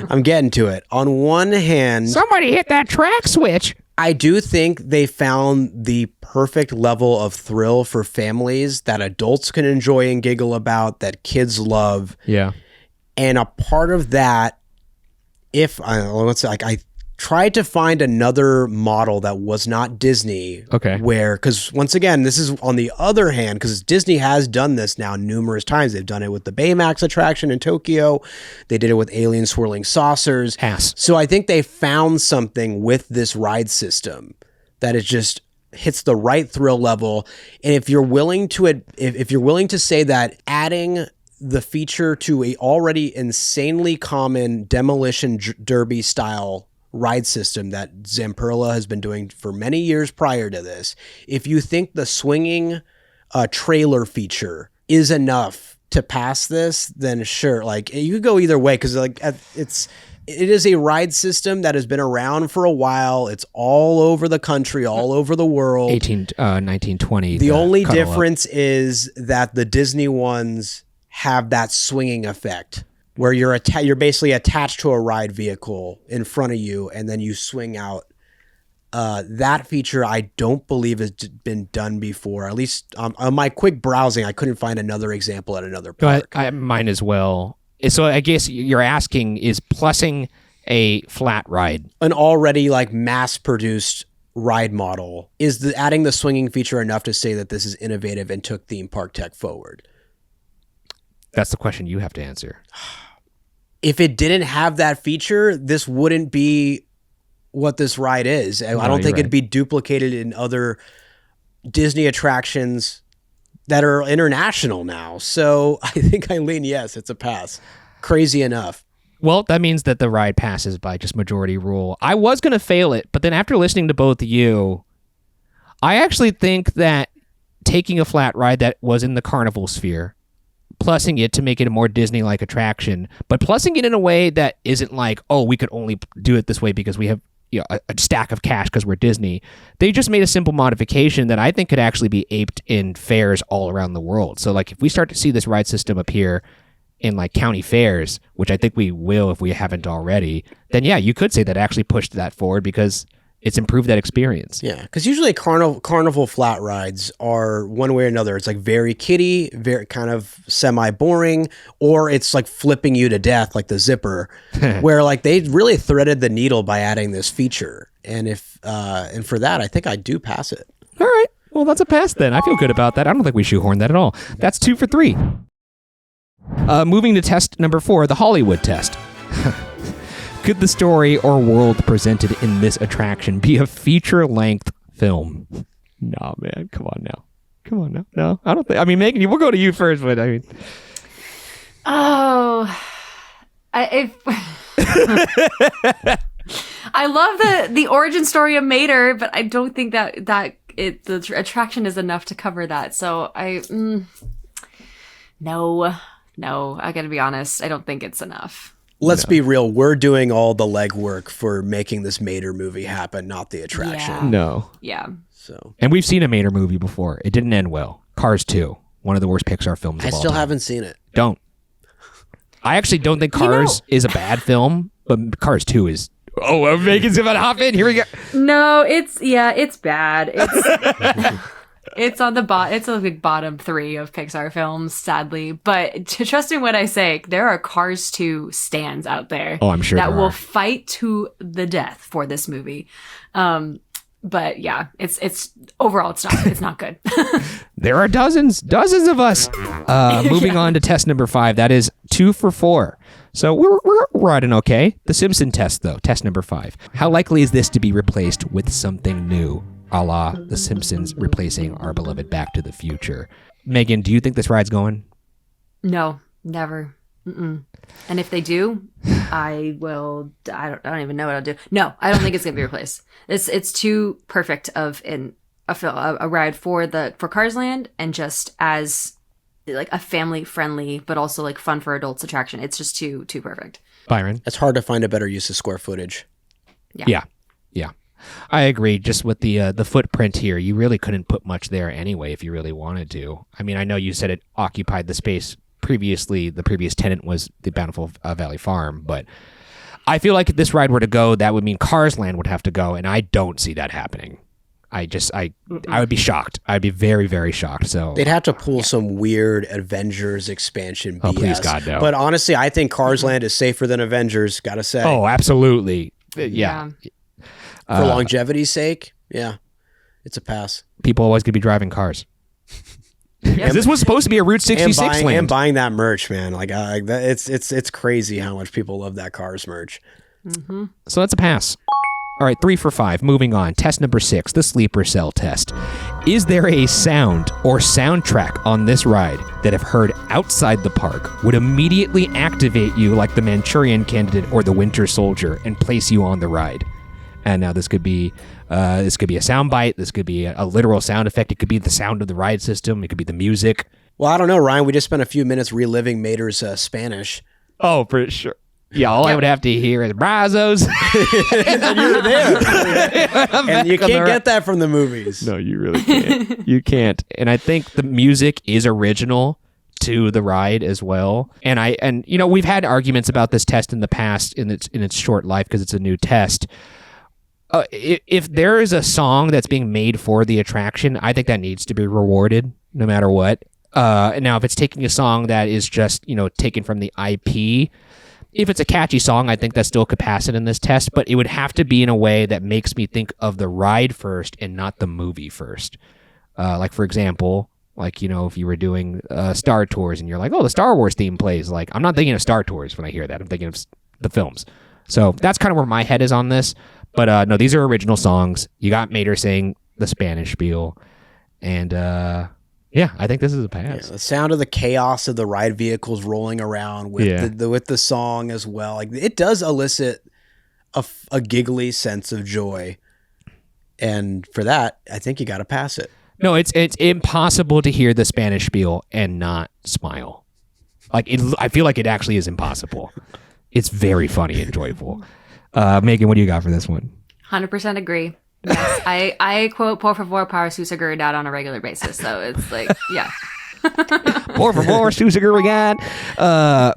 I'm getting to it. On one hand, somebody hit that track switch. I do think they found the perfect level of thrill for families that adults can enjoy and giggle about, that kids love. Yeah. And a part of that, I tried to find another model that was not Disney. Okay. Because once again, this is on the other hand, because Disney has done this now numerous times. They've done it with the Baymax attraction in Tokyo. They did it with Alien Swirling Saucers. So I think they found something with this ride system that is just hits the right thrill level. And if you're willing to say that adding the feature to a already insanely common demolition derby style ride system that Zamperla has been doing for many years prior to this, if you think the swinging trailer feature is enough to pass this, then sure, like you could go either way, because like it is a ride system that has been around for a while. It's all over the country, all over the world. 1920. The only difference is that the Disney ones have that swinging effect where you're basically attached to a ride vehicle in front of you, and then you swing out. That feature I don't believe has been done before. At least on my quick browsing, I couldn't find another example at another park. Mine as well. So I guess you're asking, is plussing a flat ride, an already like mass-produced ride model, is adding the swinging feature enough to say that this is innovative and took theme park tech forward? That's the question you have to answer. If it didn't have that feature, this wouldn't be what this ride is. I don't think it'd be duplicated in other Disney attractions that are international now. So I think I lean yes, it's a pass. Crazy enough. Well, that means that the ride passes by just majority rule. I was going to fail it, but then after listening to both of you, I actually think that taking a flat ride that was in the carnival sphere, plussing it to make it a more Disney-like attraction, but plussing it in a way that isn't like, oh, we could only do it this way because we have a stack of cash because we're Disney. They just made a simple modification that I think could actually be aped in fairs all around the world. So like if we start to see this ride system appear in like county fairs, which I think we will if we haven't already, then yeah, you could say that actually pushed that forward because it's improved that experience. Yeah, because usually carnival flat rides are one way or another. It's like very kiddie, very kind of semi-boring, or it's like flipping you to death like the zipper, where like they really threaded the needle by adding this feature. And and for that, I think I do pass it. All right, well that's a pass then. I feel good about that. I don't think we shoehorned that at all. That's 2 for 3. Moving to test number 4, the Hollywood test. Could the story or world presented in this attraction be a feature-length film? No, man. Come on now. No, I don't think. I mean, Megan, we'll go to you first, but I mean. Oh, I love the origin story of Mater, but I don't think that the attraction is enough to cover that. So no, I gotta be honest. I don't think it's enough. Let's be real. We're doing all the legwork for making this Mater movie happen, not the attraction. Yeah. No. Yeah. So, and we've seen a Mater movie before. It didn't end well. Cars 2, one of the worst Pixar films of all time. I still haven't seen it. Don't. I actually don't think Cars is a bad film, but Cars 2 is. Oh, Megan's about to hop in. Here we go. No, it's bad. It's on the it's a big bottom 3 of Pixar films, sadly. But to trust in what I say, there are Cars 2 stands out there. Oh, I'm sure that there will are. fight to the death for this movie. But yeah, it's overall it's not good. There are dozens of us. Moving on to test number 5. That is 2 for 4. So we're riding okay. The Simpson test though, test number 5. How likely is this to be replaced with something new? A la The Simpsons replacing our beloved Back to the Future. Megan, do you think this ride's going? No, never. Mm-mm. And if they do, I will. I don't even know what I'll do. No, I don't think it's gonna be replaced. It's too perfect of a ride for Cars Land, and just as like a family friendly but also like fun for adults attraction. It's just too perfect. Byron, it's hard to find a better use of square footage. Yeah. I agree. Just with the footprint here, you really couldn't put much there anyway if you really wanted to. I mean, I know you said it occupied the space previously. The previous tenant was the Bountiful Valley Farm, but I feel like if this ride were to go, that would mean Cars Land would have to go, and I don't see that happening. I would be shocked. I'd be very, very shocked. So they'd have to pull some weird Avengers expansion BS. Oh, please, God, no. But honestly, I think Cars Land is safer than Avengers, gotta say. Oh, absolutely. Yeah. For longevity's sake, yeah. It's a pass. People always going to be driving cars. This was supposed to be a Route 66 land. And buying that merch, man. Like it's crazy how much people love that Cars merch. Mm-hmm. So that's a pass. All right, 3 for 5. Moving on. Test number 6, the sleeper cell test. Is there a sound or soundtrack on this ride that, if heard outside the park, would immediately activate you like the Manchurian Candidate or the Winter Soldier and place you on the ride? And now this could be a sound bite. This could be a literal sound effect. It could be the sound of the ride system. It could be the music. Well, I don't know, Ryan. We just spent a few minutes reliving Mater's Spanish. Oh, for sure. Yeah, all I would have to hear is brazos. And you were there. And you can't get that from the movies. No, you really can't. You can't. And I think the music is original to the ride as well. And you know, we've had arguments about this test in the past in its short life because it's a new test. If there is a song that's being made for the attraction, I think that needs to be rewarded no matter what. Now, if it's taking a song that is just, you know, taken from the IP, if it's a catchy song, I think that's still capacity in this test, but it would have to be in a way that makes me think of the ride first and not the movie first. Like, for example, like, you know, if you were doing Star Tours and you're like, oh, the Star Wars theme plays, like, I'm not thinking of Star Tours when I hear that. I'm thinking of the films. So that's kind of where my head is on this. But no, these are original songs. You got Mater saying the Spanish spiel. And yeah, I think this is a pass. Yeah, the sound of the chaos of the ride vehicles rolling around with with the song as well. Like, it does elicit a giggly sense of joy. And for that, I think you got to pass it. No, it's impossible to hear the Spanish spiel and not smile. Like, I feel like it actually is impossible. It's very funny and joyful. Megan, what do you got for this one? 100% agree. Yes, I quote "Por favor, para su seguridad" on a regular basis. So it's like, yeah. Por favor, su seguridad.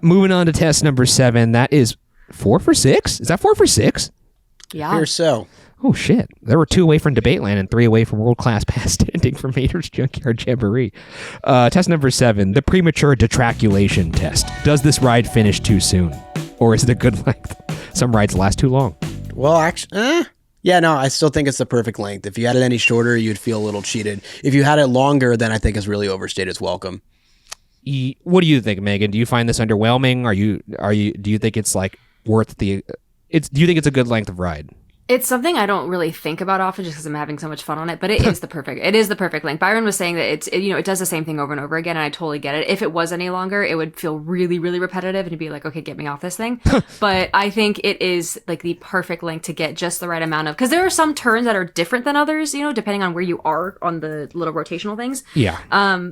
Moving on to test number 7. That is 4 for 6. Is that 4 for 6? Yeah. Here so. Oh, shit. There were 2 away from Debateland and 3 away from world-class pass standing for Mater's Junkyard Jamboree. Test number 7, the premature detraculation test. Does this ride finish too soon? Or is it a good length? Some rides last too long. Well, actually, yeah, no, I still think it's the perfect length. If you had it any shorter, you'd feel a little cheated. If you had it longer, then I think it's really overstayed its welcome. What do you think, Megan? Do you find this underwhelming? Do you think it's like worth do you think it's a good length of ride? It's something I don't really think about often just because I'm having so much fun on it, but it is the perfect length. Byron was saying that it does the same thing over and over again, and I totally get it. If it was any longer, it would feel really, really repetitive, and it'd be like, okay, get me off this thing. But I think it is like the perfect length to get just the right amount of, because there are some turns that are different than others, you know, depending on where you are on the little rotational things. Yeah.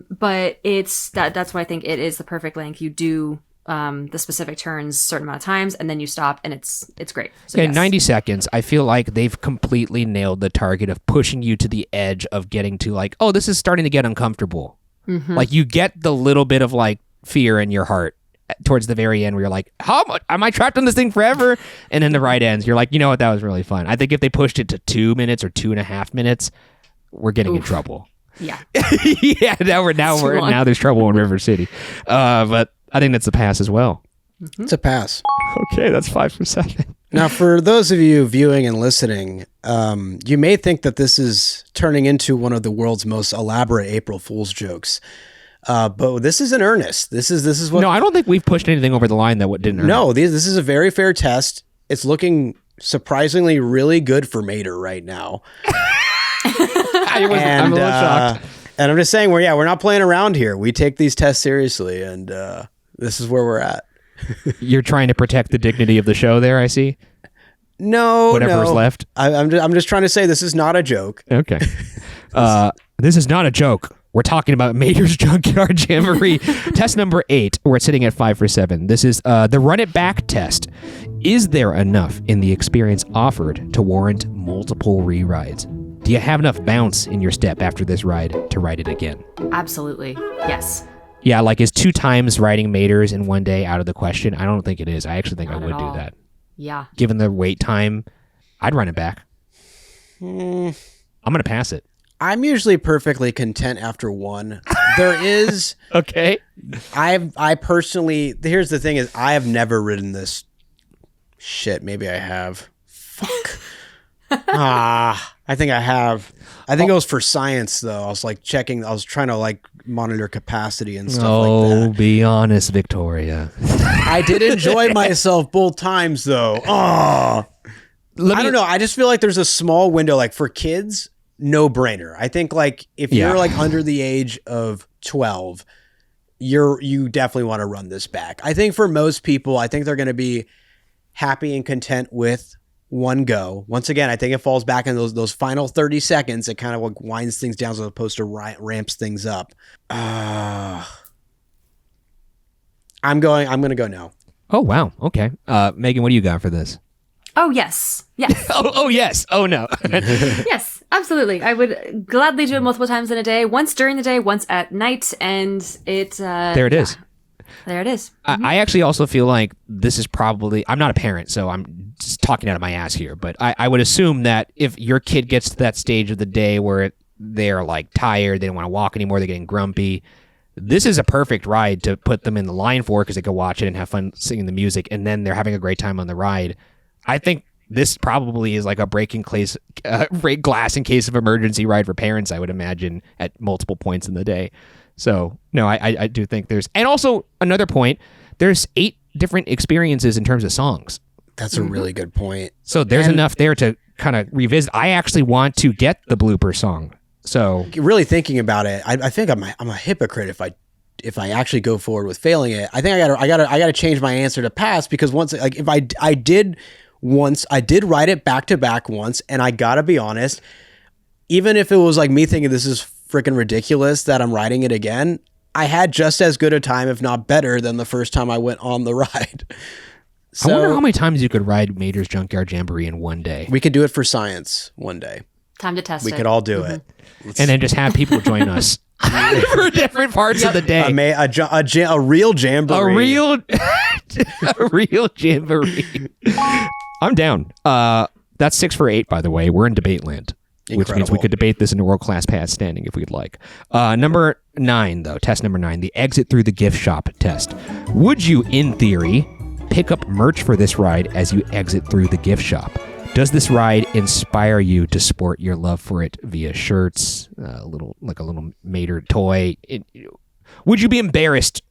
But that's why I think it is the perfect length. You do the specific turns a certain amount of times, and then you stop, and it's great. So in 90 seconds, I feel like they've completely nailed the target of pushing you to the edge of getting to like, oh, this is starting to get uncomfortable. Mm-hmm. Like, you get the little bit of like fear in your heart towards the very end where you're like, how much am I trapped on this thing forever? And then the ride ends. You're like, you know what? That was really fun. I think if they pushed it to 2 minutes or 2.5 minutes, we're getting in trouble. Yeah. Yeah. Now there's trouble in River City. But I think that's a pass as well. Mm-hmm. It's a pass. Okay, that's 5 for 7. Now, for those of you viewing and listening, you may think that this is turning into one of the world's most elaborate April Fool's jokes. But this is in earnest. This is what. No, I don't think we've pushed anything over the line that didn't earn. No, this is a very fair test. It's looking surprisingly really good for Mater right now. I'm a little shocked. And I'm just saying, we're not playing around here. We take these tests seriously, and this is where we're at. You're trying to protect the dignity of the show there, I see. No, whatever's left. I'm just trying to say this is not a joke. Okay. This is not a joke. We're talking about Mater's Junkyard Jamboree. Test number 8. We're sitting at 5 for 7. This is the Run It Back test. Is there enough in the experience offered to warrant multiple re-rides? Do you have enough bounce in your step after this ride to ride it again? Absolutely. Yes. Yeah, like, is 2 times riding Mater's in one day out of the question? I don't think it is. I actually think Not I would at do all. that. Yeah. Given the wait time, I'd run it back. I'm gonna pass it. I'm usually perfectly content after one. There is Okay. I personally, here's the thing is I have never ridden this shit. Maybe I have. Fuck. I think I have. I think it was for science though. I was like checking, I was trying to like monitor capacity and stuff like that. Be honest, Victoria. I did enjoy myself both times though. I don't know. I just feel like there's a small window like for kids, no brainer. I think like if you're like under the age of 12, you definitely want to run this back. I think for most people, I think they're going to be happy and content with one go. Once again, I think it falls back in those final 30 seconds. It kind of like winds things down as opposed to ramps things up. I'm going to go no. Oh wow. Okay. Megan, what do you got for this? Oh, yes. Yes. Oh yes. Oh no. Yes, absolutely. I would gladly do it multiple times in a day. Once during the day, once at night. And There it is. There it is. I actually also feel like this is probably, I'm not a parent, so I'm just talking out of my ass here, but I would assume that if your kid gets to that stage of the day where they're like tired, they don't want to walk anymore, they're getting grumpy, this is a perfect ride to put them in the line for because they can watch it and have fun singing the music, and then they're having a great time on the ride. I think this probably is like a break glass in case of emergency ride for parents, I would imagine, at multiple points in the day. So, no, I do think there's... And also, another point, there's 8 different experiences in terms of songs. That's a really good point. So there's enough there to kind of revisit. I actually want to get the blooper song. So... Really thinking about it, I think I'm a hypocrite if I actually go forward with failing it. I think I gotta change my answer to pass because once, like, if I did write it back to back once, and I gotta be honest, even if it was like me thinking this is freaking ridiculous that I'm riding it again, I had just as good a time, if not better, than the first time I went on the ride. So, I wonder how many times you could ride Mater's Junkyard Jamboree in one day. We could do it for science one day. Time to test it. We could all do it. And then just have people join us for different parts of the day. A real jamboree. A real jamboree. I'm down. That's 6 for 8, by the way. We're in debate land. Which means we could debate this in a world-class pass standing if we'd like. Number 9, though, test number 9, the exit through the gift shop test. Would you, in theory, pick up merch for this ride as you exit through the gift shop? Does this ride inspire you to sport your love for it via shirts, a little Mater toy? Would you be embarrassed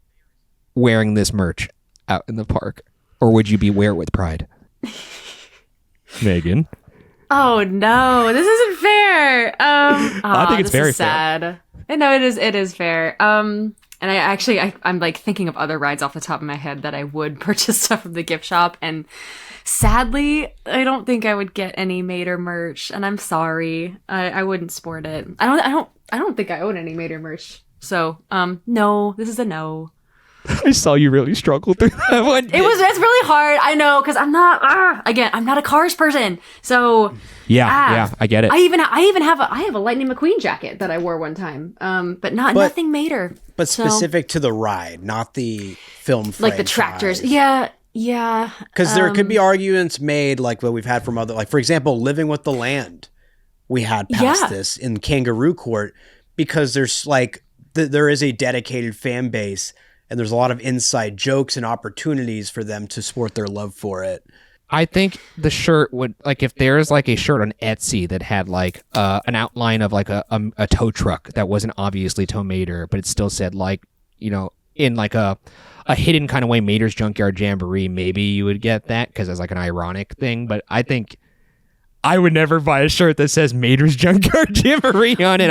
wearing this merch out in the park, or would you wear it with pride? Megan? Oh no, this isn't fair. I think it's very sad. Fair. No, it is fair. And I'm like thinking of other rides off the top of my head that I would purchase stuff from the gift shop, and sadly, I don't think I would get any Mater merch, and I'm sorry. I wouldn't sport it. I don't think I own any Mater merch. So, no, this is a no. I saw you really struggle through that one. It's really hard. I know, because I'm not a Cars person. So yeah, I get it. I even have a Lightning McQueen jacket that I wore one time. But nothing Mater. But specific to the ride, not the film franchise. Like the tractors. Yeah. Because there could be arguments made like what we've had from other, like for example, Living with the Land. We had past this in Kangaroo Court because there's like there is a dedicated fan base. And there's a lot of inside jokes and opportunities for them to sport their love for it. I think the shirt would, like, if there's like a shirt on Etsy that had like an outline of like a tow truck that wasn't obviously tow Mater, but it still said like, you know, in like a hidden kind of way, Mater's Junkyard Jamboree, maybe you would get that because it's like an ironic thing. But I think I would never buy a shirt that says Mater's Junkyard Jamboree on it.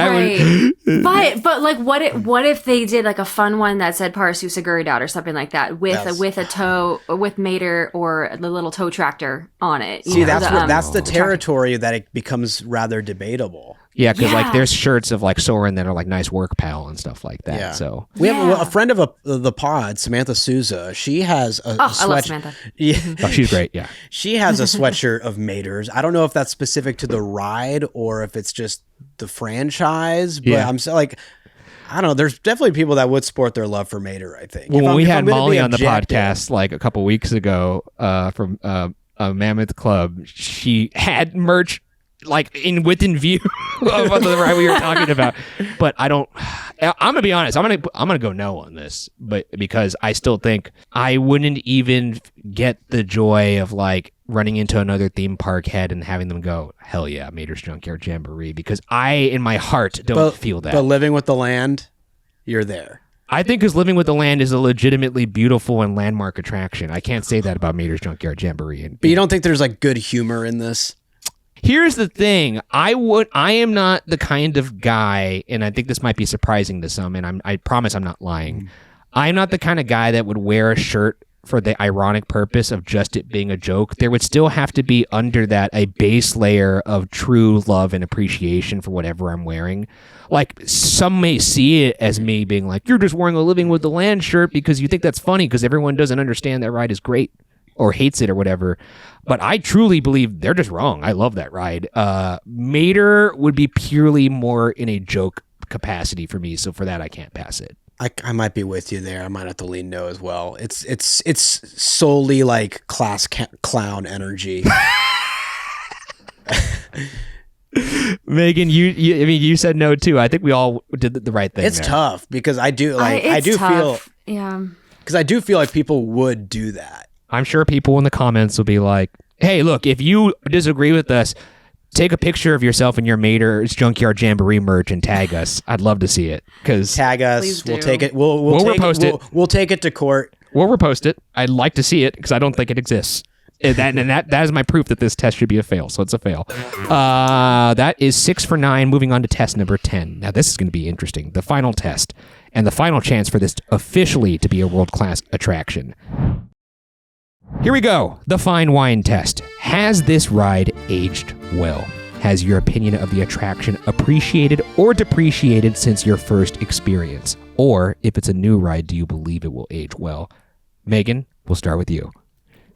Right. But like, what if they did like a fun one that said Parasu Seguridad or something like that with a tow with Mater or the little tow tractor on it? See, that's the territory that it becomes rather debatable. Yeah, because like there's shirts of like Soren that are like nice work pal and stuff like that. Yeah. So we have a friend of the pod, Samantha Souza. She has a I love Samantha. Yeah. Oh, she's great. Yeah. She has a sweatshirt of Mater's. I don't know if that's specific to the ride or if it's just the franchise, but I'm so like, I don't know. There's definitely people that would sport their love for Mater, I think. Well, when we had Molly on the podcast like a couple weeks ago from Mammoth Club, she had merch like within view of the ride we were talking about. But I'm gonna be honest. I'm gonna go no on this, but because I still think I wouldn't even get the joy of like running into another theme park head and having them go, hell yeah, Mater's Junkyard Jamboree, because I in my heart don't feel that. But Living with the Land, you're there. I think because Living with the Land is a legitimately beautiful and landmark attraction. I can't say that about Mater's Junkyard Jamboree. But you don't think there's like good humor in this? Here's the thing. I am not the kind of guy, and I think this might be surprising to some, and I promise I'm not lying. I'm not the kind of guy that would wear a shirt for the ironic purpose of just it being a joke. There would still have to be under that a base layer of true love and appreciation for whatever I'm wearing. Like, some may see it as me being like, you're just wearing a Living with the Land shirt because you think that's funny because everyone doesn't understand that ride is great or hates it or whatever. But I truly believe they're just wrong. I love that ride. Mater would be purely more in a joke capacity for me. So for that, I can't pass it. I might be with you there. I might have to lean no as well. It's solely like class clown energy. Megan, you said no too. I think we all did the right thing. It's there. tough because I do feel like people would do that. I'm sure people in the comments will be like, hey, look, if you disagree with us, take a picture of yourself in your Mater's Junkyard Jamboree merch and tag us. I'd love to see it. Tag us. Please We'll do. take it. We'll repost it. We'll take it to court. We'll repost it. I'd like to see it because I don't think it exists. That is my proof that this test should be a fail. So it's a fail. That is 6 for 9. Moving on to test number 10. Now this is going to be interesting. The final test and the final chance for this officially to be a world-class attraction. Here we go. The fine wine test. Has this ride aged well? Has your opinion of the attraction appreciated or depreciated since your first experience? Or if it's a new ride, do you believe it will age well? Megan, we'll start with you.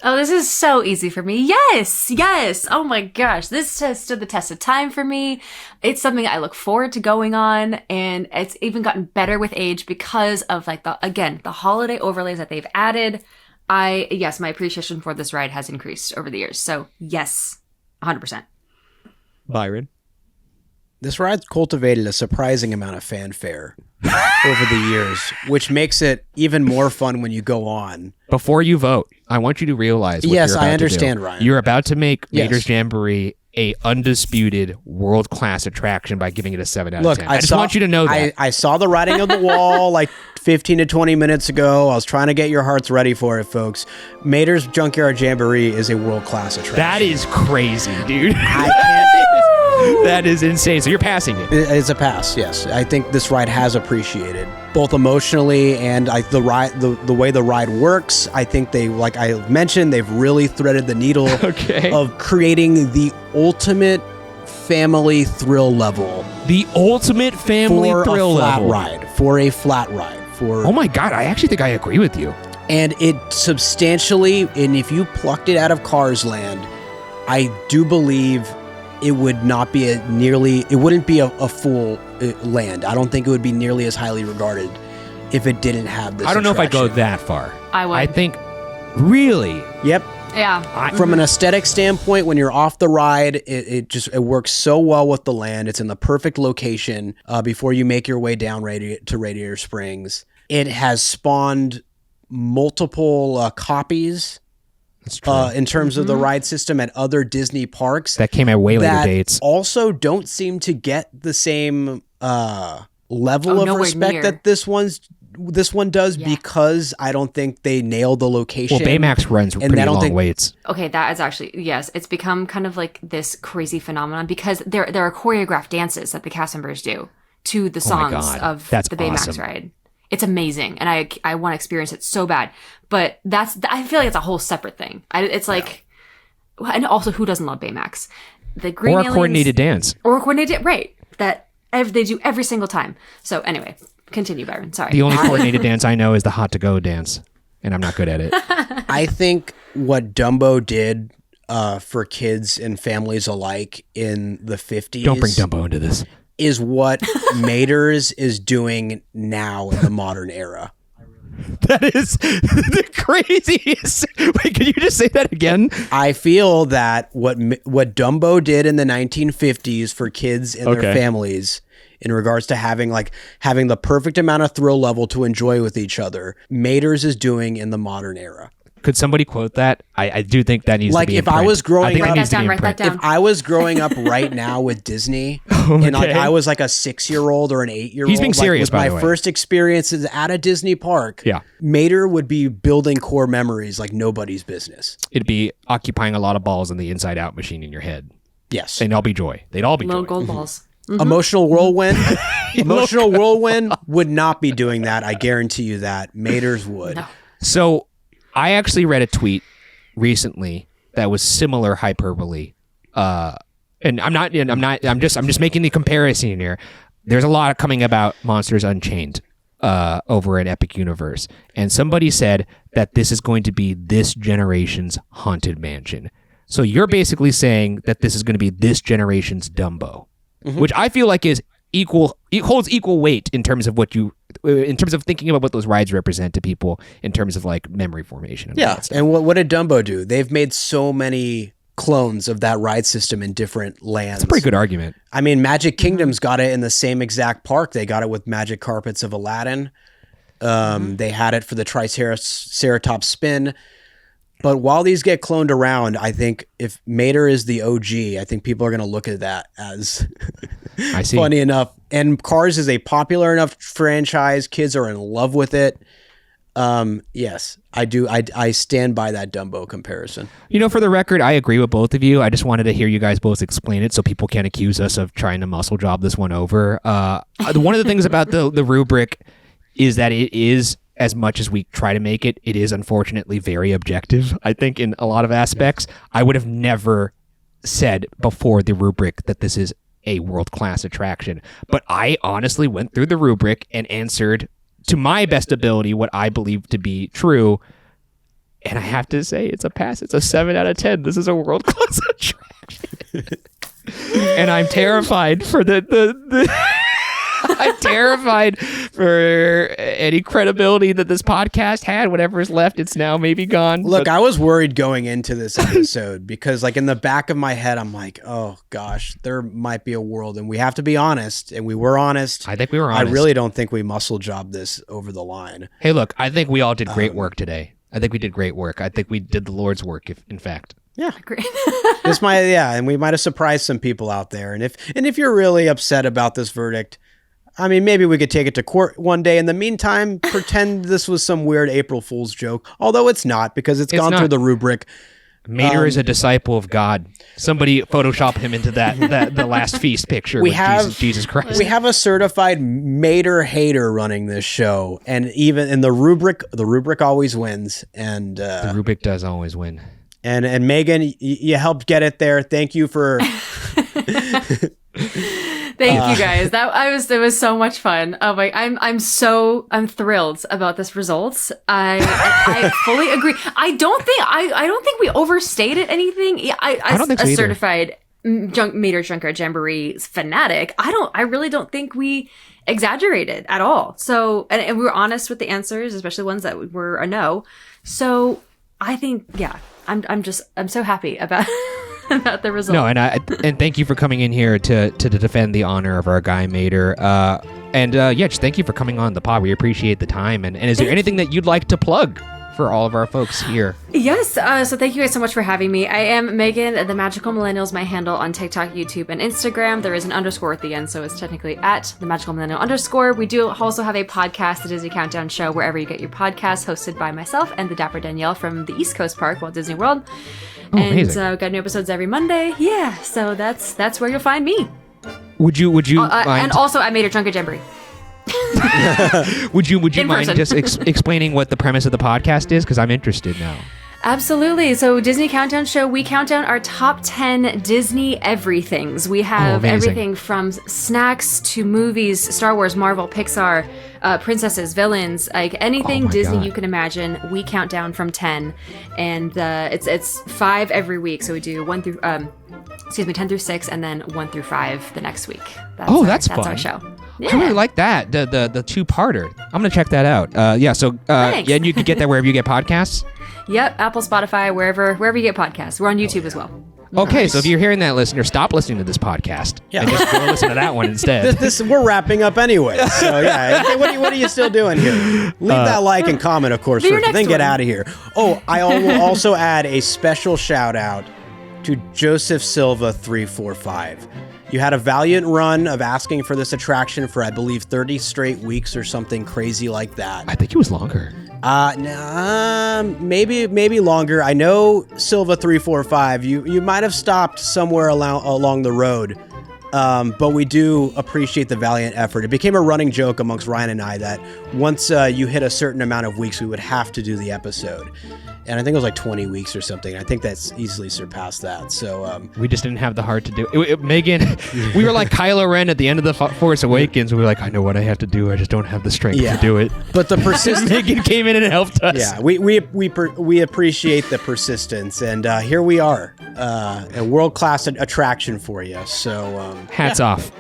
Oh, this is so easy for me. Yes. Oh my gosh. This has stood the test of time for me. It's something I look forward to going on, and it's even gotten better with age because of like the holiday overlays that they've added. My appreciation for this ride has increased over the years. So yes, 100%. Byron. This ride's cultivated a surprising amount of fanfare over the years, which makes it even more fun when you go on. Before you vote, I want you to realize what Yes, you're about I understand, to do. Ryan. You're about to make Yes. Mater's Jamboree a undisputed world-class attraction by giving it a 7 out of 10. I just want you to know that. I saw the writing on the wall like 15 to 20 minutes ago. I was trying to get your hearts ready for it, folks. Mater's Junkyard Jamboree is a world-class attraction. That is crazy, dude. I can't... That is insane. So you're passing it. It's a pass, yes. I think this ride has appreciated, both emotionally and the way the ride works. I think they, like I mentioned, they've really threaded the needle of creating the ultimate family thrill level. The ultimate family thrill level. For a flat ride. Oh my God, I actually think I agree with you. And it substantially, and if you plucked it out of Cars Land, I do believe it would not be it wouldn't be a full land. I don't think it would be nearly as highly regarded if it didn't have this I don't know if I'd go attraction. that far. I would. I think, really? Yep. Yeah. From an aesthetic standpoint, when you're off the ride, it works so well with the land. It's in the perfect location before you make your way down to Radiator Springs. It has spawned multiple copies in terms of the ride system at other Disney parks. That came at way later dates. Also don't seem to get the same level of respect near. that this one does because I don't think they nailed the location. Well, Baymax runs pretty long waits. Okay, that is actually, yes, it's become kind of like this crazy phenomenon because there are choreographed dances that the cast members do to the songs of That's the Baymax awesome. ride. It's amazing, and I want to experience it so bad. But I feel like it's a whole separate thing. It's like, and also who doesn't love Baymax? The green Or a aliens, coordinated dance. or a coordinated, right? That they do every single time. So anyway, continue, Byron. Sorry. The only coordinated dance I know is the hot to go dance, and I'm not good at it. I think what Dumbo did for kids and families alike in the 50s. Don't bring Dumbo into this. Is what Mater's is doing now in the modern era. That is the craziest. Wait, can you just say that again? I feel that what Dumbo did in the 1950s for kids and their families in regards to having the perfect amount of thrill level to enjoy with each other, Mater's is doing in the modern era. Could somebody quote that? I do think that needs to be in if I was growing up, write that down. if I was growing up right now with Disney, and I was like a 6-year-old or an 8-year-old, he's being serious. With by my the way, first experiences at a Disney park, Mater would be building core memories like nobody's business. It'd be occupying a lot of balls in the inside out machine in your head. Yes, and they'd all be joy. Little gold balls. Mm-hmm. Emotional whirlwind. Emotional whirlwind would not be doing that. I guarantee you that. Mater's would. No. So I actually read a tweet recently that was similar hyperbole. And I'm just making the comparison here. There's a lot coming about Monsters Unchained over in Epic Universe. And somebody said that this is going to be this generation's Haunted Mansion. So you're basically saying that this is going to be this generation's Dumbo, which I feel like is holds equal weight in terms of thinking about what those rides represent to people in terms of like memory formation. And what did Dumbo do? They've made so many clones of that ride system in different lands. That's a pretty good argument. I mean, Magic Kingdom's got it in the same exact park. They got it with Magic Carpets of Aladdin. They had it for the Triceratops spin. But while these get cloned around, I think if Mater is the OG, I think people are going to look at that as funny enough. And Cars is a popular enough franchise. Kids are in love with it. Yes, I do. I stand by that Dumbo comparison. You know, for the record, I agree with both of you. I just wanted to hear you guys both explain it so people can't accuse us of trying to muscle job this one over. One of the things about the rubric is that it is, as much as we try to make it, it is unfortunately very objective, I think, in a lot of aspects. I would have never said before the rubric that this is a world-class attraction. But I honestly went through the rubric and answered, to my best ability, what I believe to be true. And I have to say, it's a pass. It's a 7 out of 10. This is a world-class attraction. And I'm terrified for I'm terrified for any credibility that this podcast had. Whatever is left, it's now maybe gone. Look, I was worried going into this episode because, like, in the back of my head, I'm like, oh gosh, there might be a world, and we have to be honest, and we were honest. I think we were honest. I really don't think we muscle jobbed this over the line. Hey, look, I think we all did great work today. I think we did great work. I think we did the Lord's work, in fact. Yeah, great. And we might have surprised some people out there. And if you're really upset about this verdict, I mean, maybe we could take it to court one day. In the meantime, pretend this was some weird April Fool's joke, although it's not, because it's gone through the rubric. Mater is a disciple of God. Somebody Photoshop him into the last feast picture Jesus Christ. We have a certified Mater hater running this show, and even in the rubric always wins. And the rubric does always win. And Megan, you helped get it there. Thank you for. Thank you guys. It was so much fun. Oh my, I'm thrilled about this results. I fully agree. I don't think we overstated anything. I don't think so either. Certified Mater Junkyard Jamboree fanatic. I really don't think we exaggerated at all. So, and we were honest with the answers, especially ones that were a no. So I think, yeah, I'm so happy about about the result. No, and thank you for coming in here to defend the honor of our guy Mater. Just thank you for coming on the pod. We appreciate the time. And is there anything that you'd like to plug for all of our folks here? Yes. So thank you guys so much for having me. I am Megan, the Magical Millennial is my handle on TikTok, YouTube, and Instagram. There is an underscore at the end, so it's technically at the Magical Millennial _. We do also have a podcast, the Disney Countdown Show, wherever you get your podcasts, hosted by myself and the Dapper Danielle from the East Coast Park, Walt Disney World. We've got new episodes every Monday. Yeah, so that's where you'll find me. Would you mind? And also, I made a Junkyard Jamboree. Would you mind just explaining what the premise of the podcast is? Because I'm interested now. Absolutely. So Disney Countdown Show, we count down our top 10 Disney everythings. We have everything from snacks to movies, Star Wars, Marvel, Pixar, princesses, villains, like anything my Disney God. you can imagine. We count down from 10, and it's 5 every week. So we do 10 through 6, and then 1 through 5 the next week. That's that's our fun. show. I really like that. The two-parter. I'm gonna check that out. Thanks. Yeah, and you can get that wherever you get podcasts. Yep, Apple, Spotify, wherever you get podcasts. We're on YouTube as well. Okay, so if you're hearing that, listener, stop listening to this podcast. Yeah. And just go listen to that one instead. This we're wrapping up anyway. So yeah, okay, what are you still doing here? Leave that like and comment, of course, Be your first, then next get one. out of here. Oh, I will also add a special shout out to Joseph Silva 345. You had a valiant run of asking for this attraction for, I believe, 30 straight weeks or something crazy like that. I think it was longer. Maybe longer. I know Silva 345. You might have stopped somewhere along the road, but we do appreciate the valiant effort. It became a running joke amongst Ryan and I that once you hit a certain amount of weeks, we would have to do the episode. And I think it was like 20 weeks or something. I think that's easily surpassed that. So We just didn't have the heart to do it. Megan, we were like Kylo Ren at the end of the Force Awakens. We were like, I know what I have to do. I just don't have the strength to do it. But the persistence. Megan came in and helped us. Yeah, we appreciate the persistence, and here we are, a world-class attraction for you. So Hats off.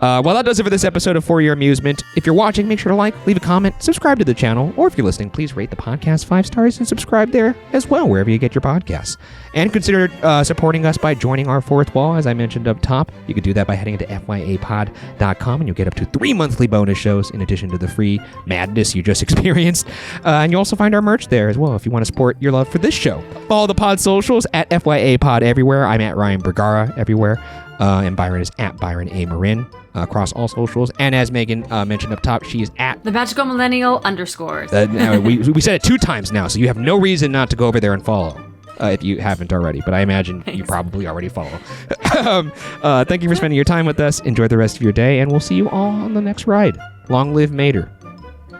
Well, that does it for this episode of For Your Amusement. If you're watching, make sure to like, leave a comment, subscribe to the channel, or if you're listening, please rate the podcast 5 stars and subscribe there as well, wherever you get your podcasts. And consider supporting us by joining our fourth wall, as I mentioned up top. You can do that by heading to fyapod.com, and you'll get up to 3 monthly bonus shows in addition to the free madness you just experienced. And you'll also find our merch there as well if you want to support your love for this show. Follow the pod socials at fyapod everywhere. I'm at Ryan Bergara everywhere. And Byron is at Byron A. Marin across all socials. And as Megan mentioned up top, she is at The Magical Millennial _. we said it 2 times now, so you have no reason not to go over there and follow if you haven't already. But I imagine you probably already follow. Thank you for spending your time with us. Enjoy the rest of your day, and we'll see you all on the next ride. Long live Mater,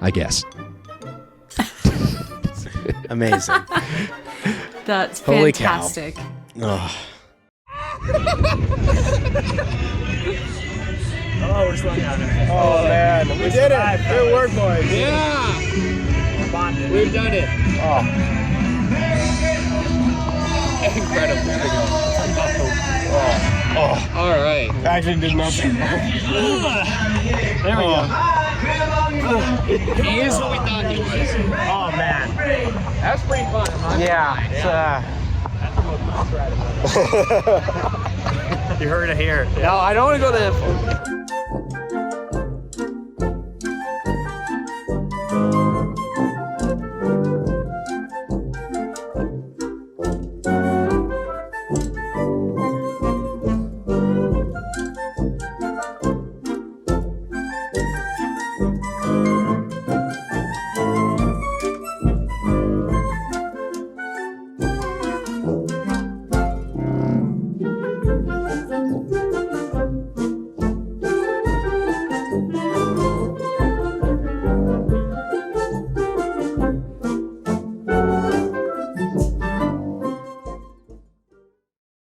I guess. amazing. That's Holy cow. fantastic. Ugh. Oh, we're slowing down. Oh, man. We did it. Good work, boys. Yeah, We're bonded. we've done it. Oh. Incredible. All right. Actually did nothing. There we go. He is what we thought he was. Oh, man. That's pretty fun. Yeah. You heard it here. No, I don't want to go that far.